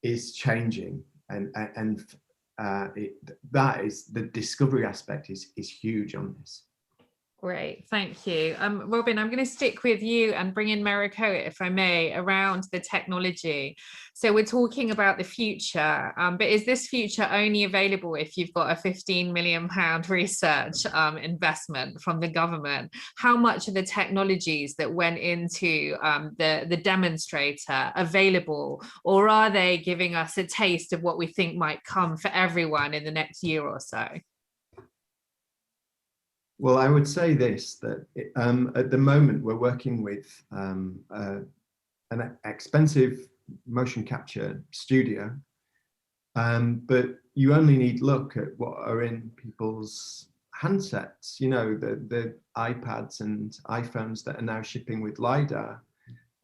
is changing, and that is the discovery aspect is huge on this.
Great, thank you. Robin, I'm going to stick with you and bring in Mariko, if I may, around the technology. So we're talking about the future, but is this future only available if you've got a £15 million research investment from the government? How much are the technologies that went into the demonstrator available, or are they giving us a taste of what we think might come for everyone in the next year or so?
Well, I would say this, that at the moment we're working with an expensive motion capture studio But you only need look at what are in people's handsets, you know, the iPads and iPhones that are now shipping with LiDAR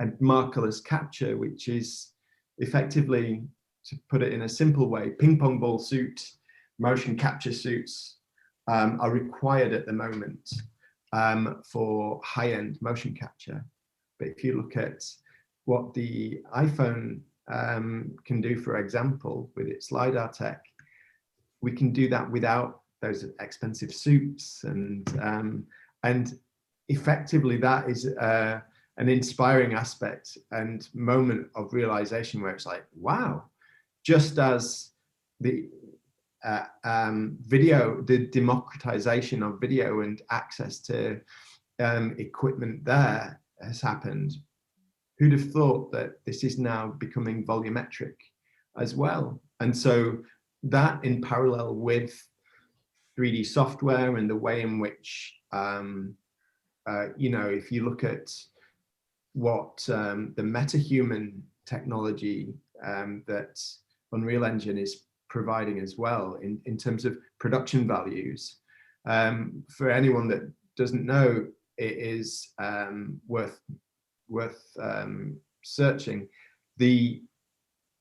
and markerless capture, which is effectively, to put it in a simple way, ping pong ball suit, motion capture suits are required at the moment for high-end motion capture. But if you look at what the iPhone can do, for example, with its LiDAR tech, we can do that without those expensive suits, and effectively that is an inspiring aspect and moment of realization where it's like, wow, just as the video, the democratization of video and access to equipment there has happened, who'd have thought that this is now becoming volumetric as well? And so that, in parallel with 3D software and the way in which, you know, if you look at what the metahuman technology that Unreal Engine is providing as well in terms of production values, for anyone that doesn't know, it is worth searching the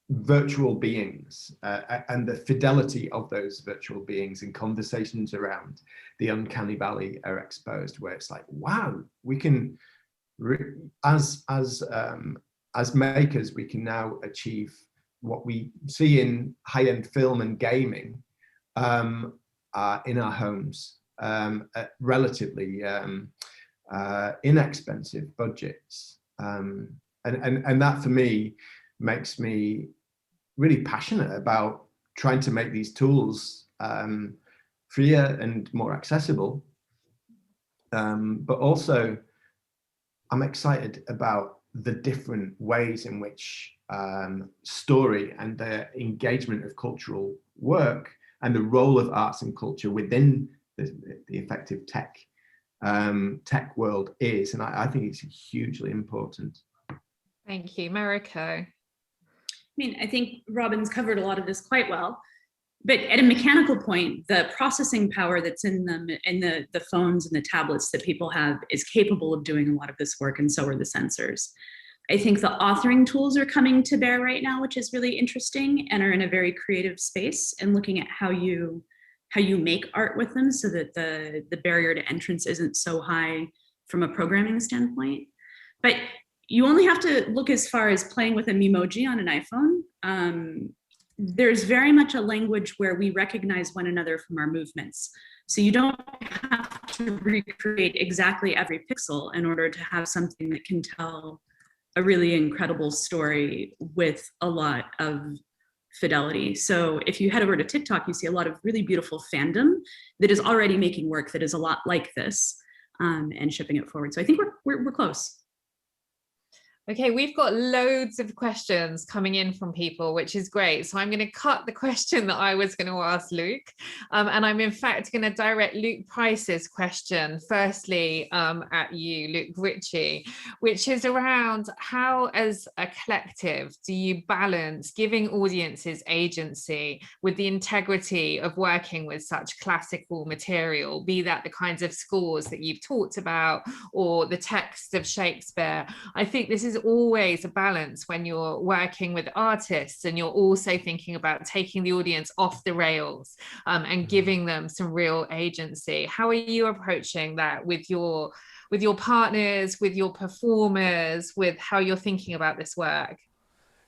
virtual beings and the fidelity of those virtual beings, and conversations around the uncanny valley are exposed, where it's like, wow, we can as makers, we can now achieve what we see in high-end film and gaming in our homes at relatively inexpensive budgets, and that for me makes me really passionate about trying to make these tools freer and more accessible, but also I'm excited about the different ways in which story and the engagement of cultural work and the role of arts and culture within the effective tech world is, and I think it's hugely important.
Thank you, Mariko.
I mean, I think Robin's covered a lot of this quite well, but at a mechanical point, the processing power that's in them, in the phones and the tablets that people have, is capable of doing a lot of this work, and so are the sensors. I think the authoring tools are coming to bear right now, which is really interesting, and are in a very creative space, and looking at how you make art with them, so that the barrier to entrance isn't so high from a programming standpoint. But you only have to look as far as playing with a Memoji on an iPhone. There's very much a language where we recognize one another from our movements. So you don't have to recreate exactly every pixel in order to have something that can tell a really incredible story with a lot of fidelity. So if you head over to TikTok, you see a lot of really beautiful fandom that is already making work that is a lot like this, and shipping it forward. So I think we're close.
Okay, we've got loads of questions coming in from people, which is great. So I'm going to cut the question that I was going to ask Luke. And I'm in fact going to direct Luke Price's question firstly at you, Luke Ritchie, which is around how, as a collective, do you balance giving audiences agency with the integrity of working with such classical material, be that the kinds of scores that you've talked about or the text of Shakespeare? I think this is always a balance when you're working with artists and you're also thinking about taking the audience off the rails and giving them some real agency. How are you approaching that with your partners, with your performers, with how you're thinking about this work?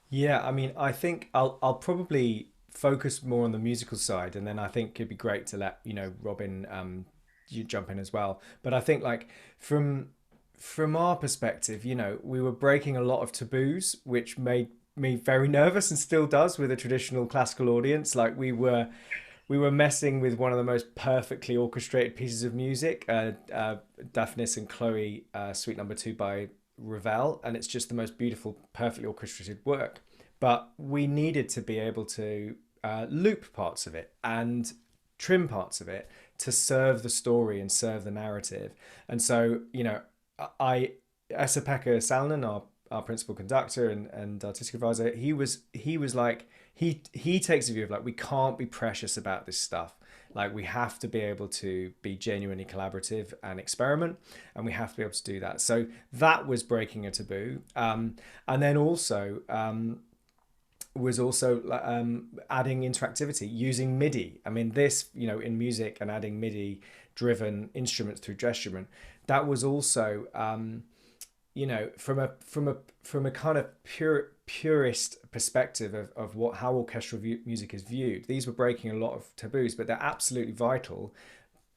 Yeah, I mean, I think I'll probably focus more on the musical side, and then I think it'd be great to let Robin you jump in as well. But I think, like, from our perspective, we were breaking a lot of taboos, which made me very nervous, and still does, with a traditional classical audience. Like, we were messing with one of the most perfectly orchestrated pieces of music, Daphnis and Chloe, Suite Number 2 by Ravel, and it's just the most beautiful, perfectly orchestrated work. But we needed to be able to loop parts of it and trim parts of it to serve the story and serve the narrative. And so, Esa-Pekka Salonen, our principal conductor and artistic advisor, he was like, he takes a view of like, we can't be precious about this stuff. Like, we have to be able to be genuinely collaborative and experiment, and we have to be able to do that. So that was breaking a taboo. And then also was also adding interactivity using MIDI. I mean, this, you know, in music and adding MIDI driven instruments through gesturing, that was also you know, from a kind of purist perspective of how orchestral music is viewed, these were breaking a lot of taboos, but they're absolutely vital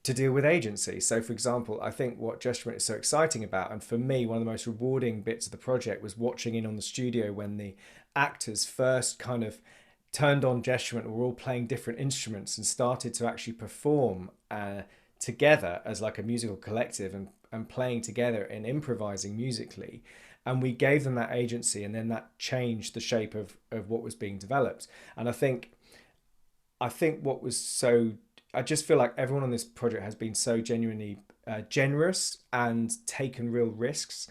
to deal with agency. So, for example, I think what gesturing is so exciting about, and for me, one of the most rewarding bits of the project was watching in on the studio when the actors first kind of turned on gesturing, were all playing different instruments and started to actually perform together as like a musical collective and playing together and improvising musically. And we gave them that agency, and then that changed the shape of what was being developed. And I think what was so, I just feel like everyone on this project has been so genuinely generous and taken real risks.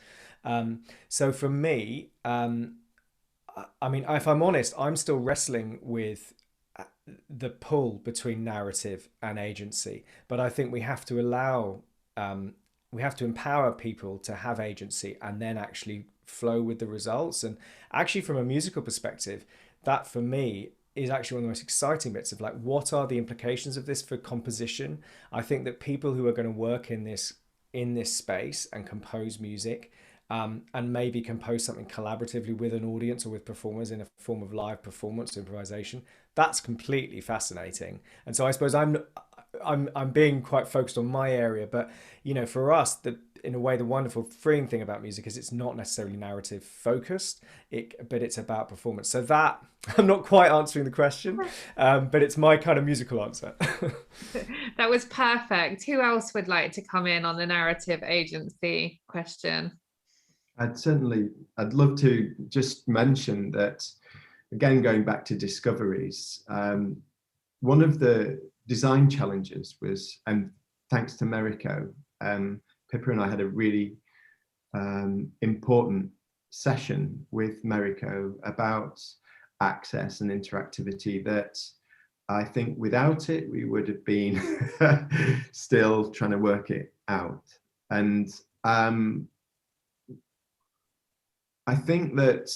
So for me, I mean, if I'm honest, I'm still wrestling with the pull between narrative and agency, but I think we have to allow, we have to empower people to have agency and then actually flow with the results. And actually, from a musical perspective, that for me is actually one of the most exciting bits of like, what are the implications of this for composition? I think that people who are going to work in this space and compose music, and maybe compose something collaboratively with an audience or with performers in a form of live performance improvisation, that's completely fascinating. And so I suppose I'm being quite focused on my area, but you know, for us, in a way, the wonderful freeing thing about music is it's not necessarily narrative focused, but it's about performance. So that, I'm not quite answering the question, but it's my kind of musical answer.
That was perfect. Who else would like to come in on the narrative agency question?
I'd love to just mention that, again, going back to discoveries, one of the design challenges was, and thanks to Merico, Pippa and I had a really important session with Merico about access and interactivity that I think without it, we would have been still trying to work it out. And I think that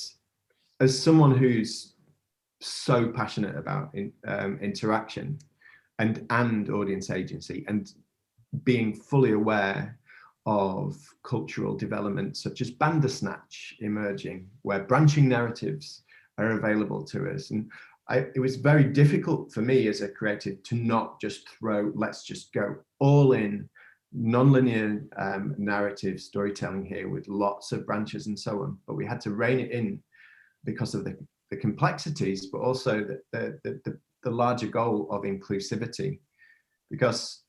as someone who's so passionate about interaction and audience agency, and being fully aware of cultural developments such as Bandersnatch emerging, where branching narratives are available to us. And it was very difficult for me as a creative to not just throw, let's just go all in non-linear narrative storytelling here with lots of branches and so on, but we had to rein it in because of the complexities, but also the larger goal of inclusivity, because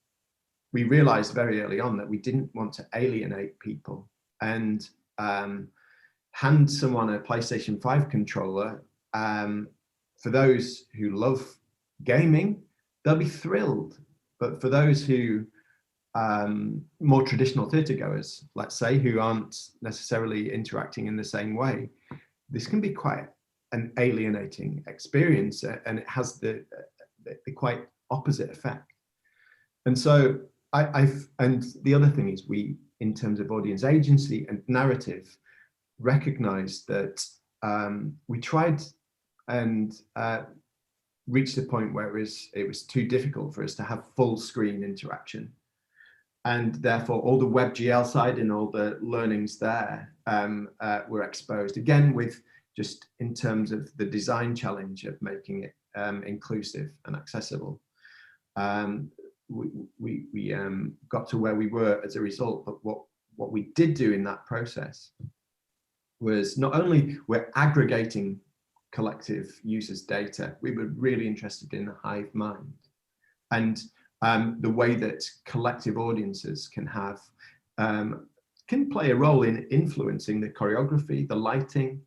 we realized very early on that we didn't want to alienate people and hand someone a PlayStation 5 controller. For those who love gaming, they'll be thrilled, but for those who more traditional theatre goers, let's say, who aren't necessarily interacting in the same way, this can be quite an alienating experience, and it has the quite opposite effect. And so and the other thing is, we, in terms of audience agency and narrative, recognize that we tried and reached the point where it was too difficult for us to have full screen interaction. And therefore, all the WebGL side and all the learnings there were exposed, again, with just in terms of the design challenge of making it inclusive and accessible. We got to where we were as a result. But what we did do in that process was, not only we're aggregating collective users' data, we were really interested in the hive mind and the way that collective audiences can play a role in influencing the choreography, the lighting,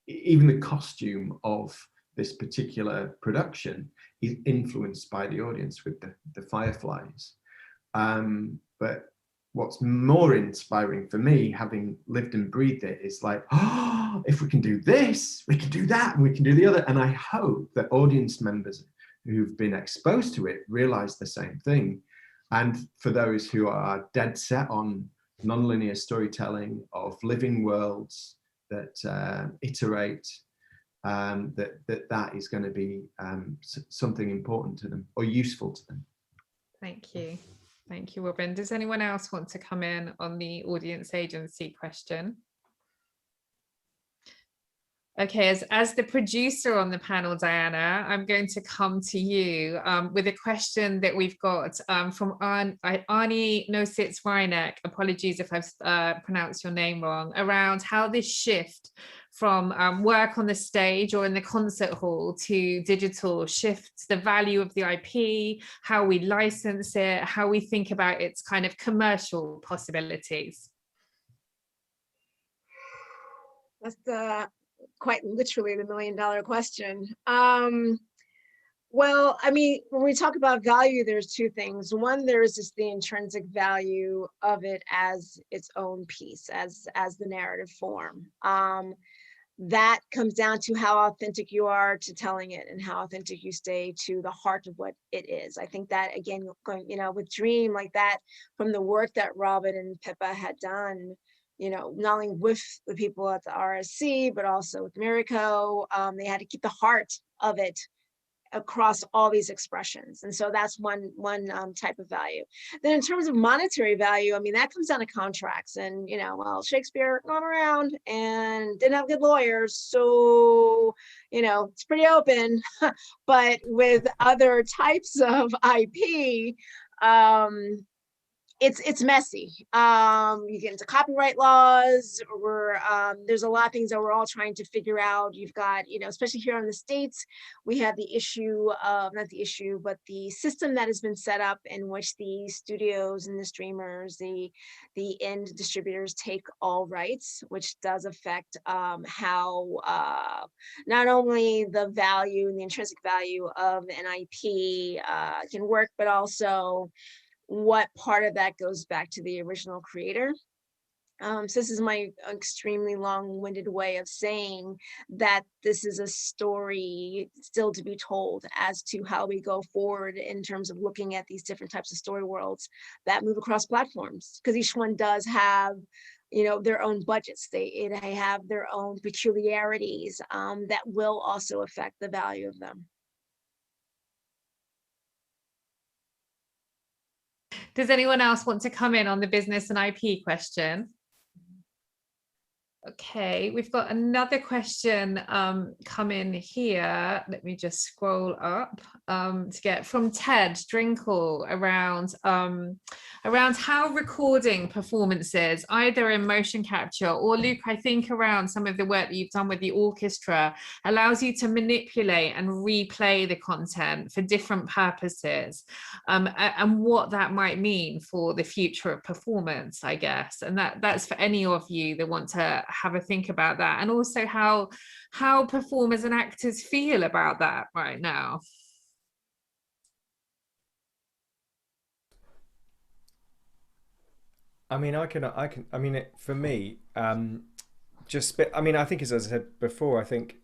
even the costume of this particular production is influenced by the audience with the fireflies. But what's more inspiring for me, having lived and breathed it, is like, oh, if we can do this, we can do that, and we can do the other. And I hope that audience members who've been exposed to it realize the same thing. And for those who are dead set on nonlinear storytelling of living worlds that iterate, that is going to be something important to them or useful to them.
Thank you. Thank you, Robin. Does anyone else want to come in on the audience agency question? Okay, as the producer on the panel, Diana, I'm going to come to you with a question that we've got from Arnie Nositz-Reineck. Apologies if I've pronounced your name wrong, around how this shift from work on the stage or in the concert hall to digital shifts the value of the IP, how we license it, how we think about its kind of commercial possibilities.
That's quite literally the million-dollar question. Well, I mean, when we talk about value, there's two things. One, there is just the intrinsic value of it as its own piece, as the narrative form. That comes down to how authentic you are to telling it and how authentic you stay to the heart of what it is. I think that, again, going, with Dream like that, from the work that Robin and Pippa had done, not only with the people at the RSC, but also with Miraco, they had to keep the heart of it across all these expressions. And so that's one type of value. Then in terms of monetary value, I mean, that comes down to contracts. And, well, Shakespeare gone around and didn't have good lawyers. So, it's pretty open. But with other types of IP, it's messy. You get into copyright laws, or there's a lot of things that we're all trying to figure out. You've got, especially here in the States, we have the issue of, not the issue, but the system that has been set up in which the studios and the streamers, the end distributors take all rights, which does affect how not only the value and the intrinsic value of an IP can work, but also what part of that goes back to the original creator. So this is my extremely long-winded way of saying that this is a story still to be told as to how we go forward in terms of looking at these different types of story worlds that move across platforms, because each one does have their own budgets. They have their own peculiarities that will also affect the value of them.
Does anyone else want to come in on the business and IP question? Okay, we've got another question come in here. Let me just scroll up to get from Ted Drinkle around how recording performances, either in motion capture or, Luke, I think around some of the work that you've done with the orchestra, allows you to manipulate and replay the content for different purposes, and what that might mean for the future of performance, I guess. And that's for any of you that want to have a think about that, and also how performers and actors feel about that right now.
I mean, I mean, for me, I think, as I said before, I think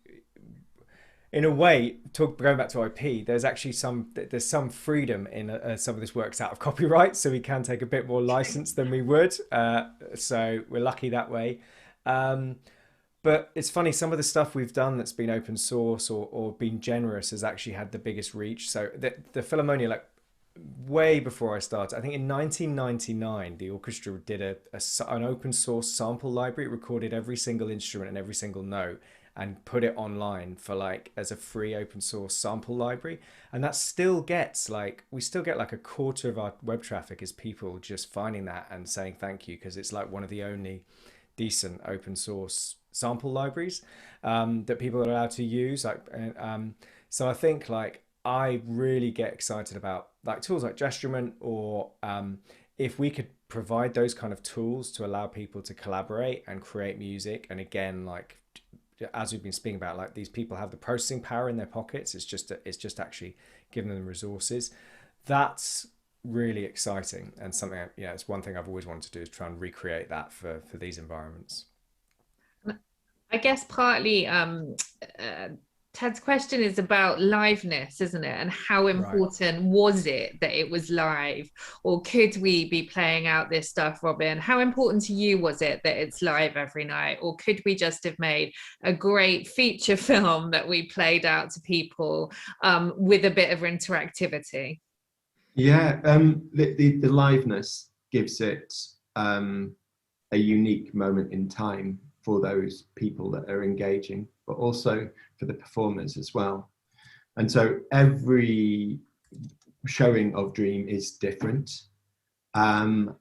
in a way, going back to IP, there's actually some freedom in some of this work's out of copyright, so we can take a bit more license than we would. So we're lucky that way. But it's funny, some of the stuff we've done that's been open source or been generous has actually had the biggest reach. So the Philharmonia, like way before I started, I think in 1999, the orchestra did an open source sample library. It recorded every single instrument and every single note and put it online for as a free open source sample library. And that still gets we still get a quarter of our web traffic is people just finding that and saying thank you, because it's one of the only decent open source sample libraries that people are allowed to use. So I think I really get excited about tools like Gestument, or if we could provide those kind of tools to allow people to collaborate and create music. And again, as we've been speaking about, these people have the processing power in their pockets. It's just actually giving them resources. That's really exciting, and something, yeah, it's one thing I've always wanted to do, is try and recreate that for these environments.
I guess partly Ted's question is about liveness, isn't it? And how
Right.
important was it that it was live? Or could we be playing out this stuff, Robin? How important to you was it that it's live every night? Or could we just have made a great feature film that we played out to people with a bit of interactivity?
Yeah, the liveness gives it a unique moment in time for those people that are engaging, but also for the performers as well. And so every showing of Dream is different. And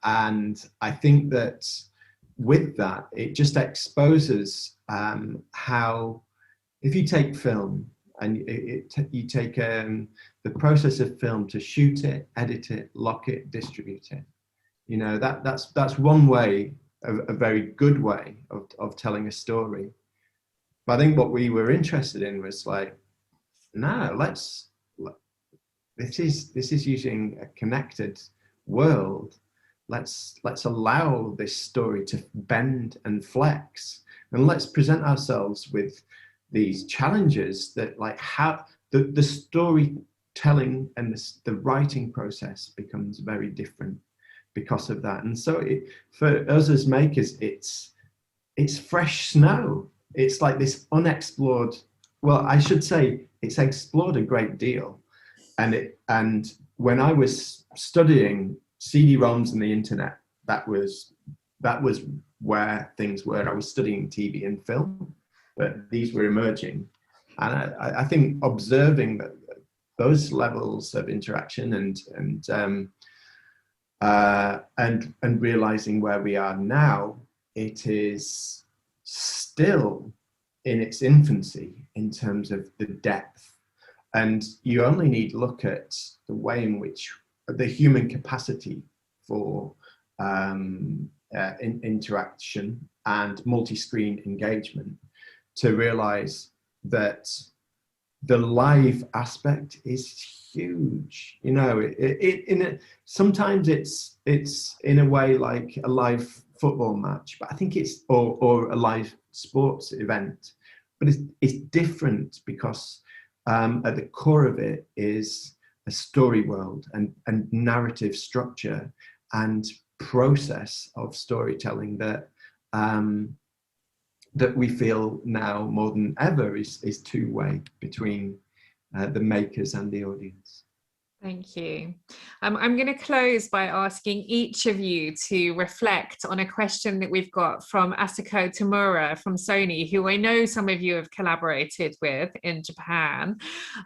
I think that with that, it just exposes how, if you take film and you take the process of film to shoot it, edit it, lock it, distribute it, you know, that's one way, a very good way of telling a story. But I think what we were interested in was like, no, this is using a connected world. Let's allow this story to bend and flex, and let's present ourselves with these challenges that, like, how the storytelling and the writing process becomes very different because of that. And so for us as makers, it's fresh snow. It's like this unexplored, well, I should say it's explored a great deal. And when I was studying CD-ROMs and the internet, that was where things were. I was studying TV and film, but these were emerging. And I think observing that those levels of interaction and realizing where we are now, it is still in its infancy in terms of the depth. And you only need to look at the way in which the human capacity for interaction and multi-screen engagement to realize that the live aspect is huge. You know, sometimes it's in a way like a live football match, but I think it's or a live sports event, but it's different because at the core of it is a story world and narrative structure and process of storytelling that that we feel now more than ever is two-way between the makers and the audience.
Thank you. I'm going to close by asking each of you to reflect on a question that we've got from Asako Tamura from Sony, who I know some of you have collaborated with in Japan.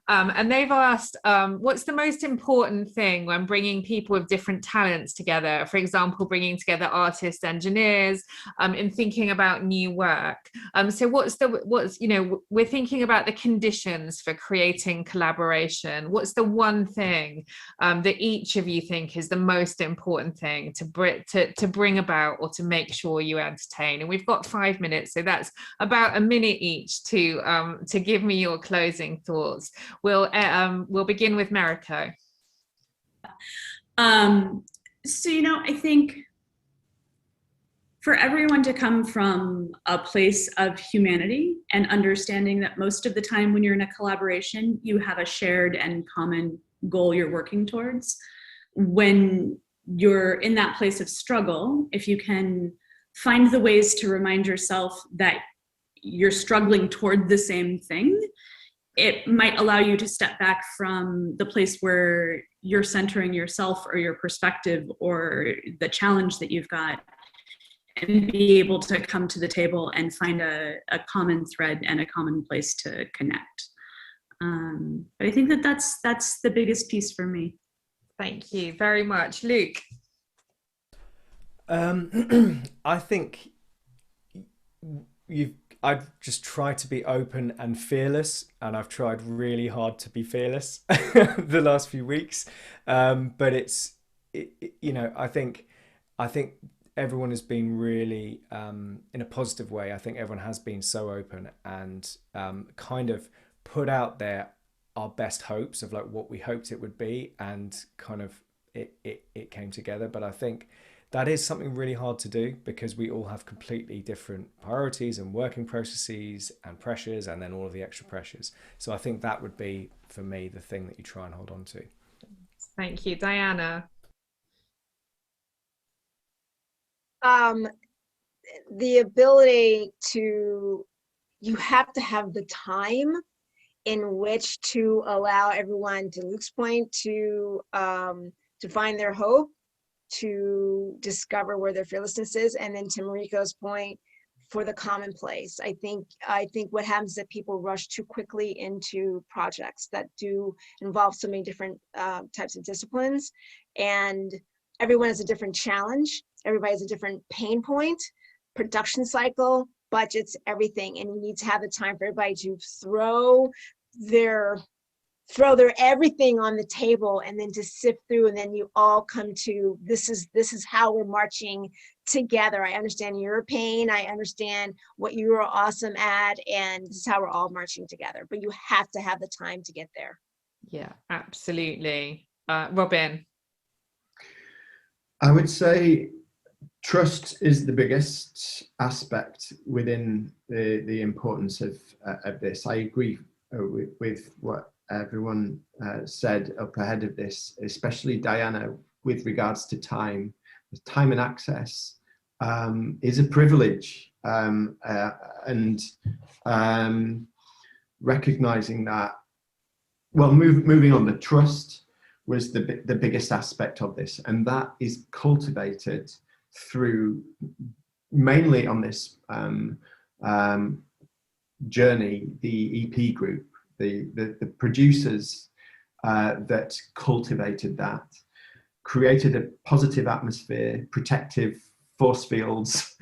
And they've asked, what's the most important thing when bringing people with different talents together? For example, bringing together artists, engineers, in thinking about new work. So what's, you know, we're thinking about the conditions for creating collaboration. What's the one thing that each of you think is the most important thing to bring about or to make sure you entertain? And we've got 5 minutes, so that's about a minute each to give me your closing thoughts. We'll begin with Mariko.
So, you know, I think for everyone to come from a place of humanity and understanding that most of the time when you're in a collaboration, you have a shared and common goal you're working towards. When you're in that place of struggle, if you can find the ways to remind yourself that you're struggling toward the same thing, it might allow you to step back from the place where you're centering yourself or your perspective or the challenge that you've got, and be able to come to the table and find a common thread and a common place to connect. But I think that's the biggest piece for me.
Thank you very much. Luke?
I think I've just tried to be open and fearless, and I've tried really hard to be fearless the last few weeks. But you know, I think everyone has been really, in a positive way, I think everyone has been so open and kind of put out there our best hopes of like what we hoped it would be, and kind of it came together. But I think that is something really hard to do because we all have completely different priorities and working processes and pressures, and then all of the extra pressures. So I think that would be, for me, the thing that you try and hold on to.
Thank you. Diana?
The ability to, you have to have the time in which to allow everyone, to Luke's point, to find their hope, to discover where their fearlessness is, and then to Mariko's point, for the commonplace. I think what happens is that people rush too quickly into projects that do involve so many different types of disciplines, and everyone has a different challenge. Everybody has a different pain point, production cycle, budgets, everything, and you need to have the time for everybody to throw their everything on the table, and then to sift through, and then you all come to, this is how we're marching together. I understand your pain, I understand what you are awesome at, and this is how we're all marching together. But you have to have the time to get there.
Yeah, absolutely. Robin?
I would say trust is the biggest aspect within the importance of this. I agree with what everyone said up ahead of this, especially Diana, with regards to time. Time and access is a privilege, and recognizing that. Well, moving on, the trust was the biggest aspect of this, and that is cultivated through, mainly on this journey, the EP group, the producers that cultivated that, created a positive atmosphere, protective force fields,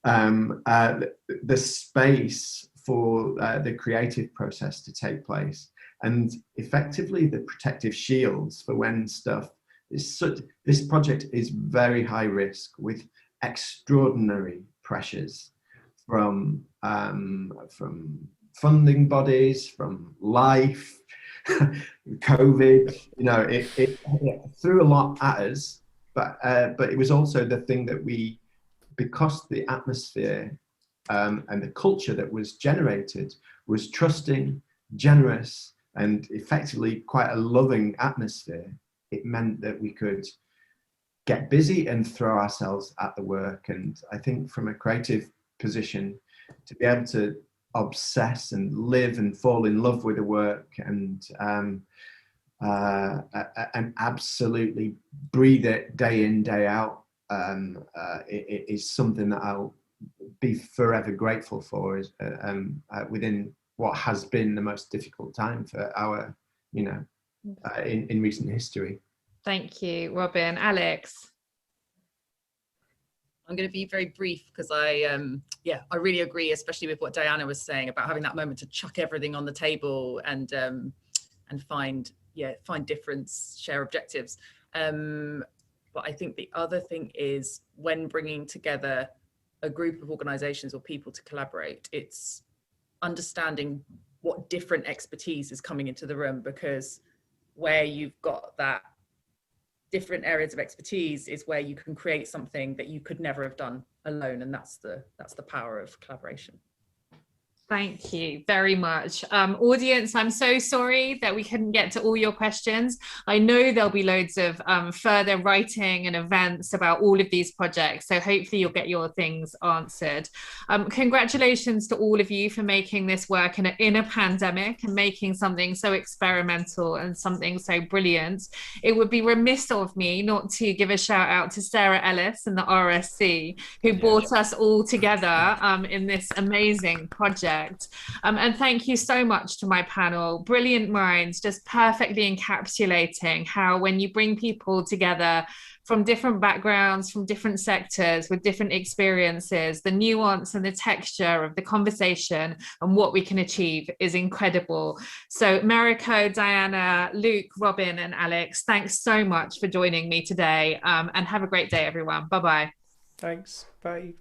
the space for the creative process to take place, and effectively the protective shields for when stuff is this project is very high risk, with extraordinary pressures from funding bodies, from life, COVID. You know, it threw a lot at us, but it was also the thing that because the atmosphere and the culture that was generated was trusting, generous, and effectively quite a loving atmosphere. It meant that we could get busy and throw ourselves at the work. And I think from a creative position, to be able to obsess and live and fall in love with the work and absolutely breathe it day in, day out, it is something that I'll be forever grateful for, within what has been the most difficult time for our, in recent history.
Thank you, Robin. Alex?
I'm going to be very brief because I really agree, especially with what Diana was saying about having that moment to chuck everything on the table and find difference, share objectives. But I think the other thing is, when bringing together a group of organizations or people to collaborate, it's understanding what different expertise is coming into the room, because where you've got that different areas of expertise is where you can create something that you could never have done alone, and that's the power of collaboration.
Thank you very much. Audience, I'm so sorry that we couldn't get to all your questions. I know there'll be loads of further writing and events about all of these projects, so hopefully you'll get your things answered. Congratulations to all of you for making this work in a pandemic and making something so experimental and something so brilliant. It would be remiss of me not to give a shout out to Sarah Ellis and the RSC, who brought us all together in this amazing project. And thank you so much to my panel. Brilliant minds, just perfectly encapsulating how, when you bring people together from different backgrounds, from different sectors, with different experiences, the nuance and the texture of the conversation and what we can achieve is incredible. So Mariko, Diana, Luke, Robin, and Alex, thanks so much for joining me today, and have a great day, everyone. Bye-bye.
Thanks. Bye.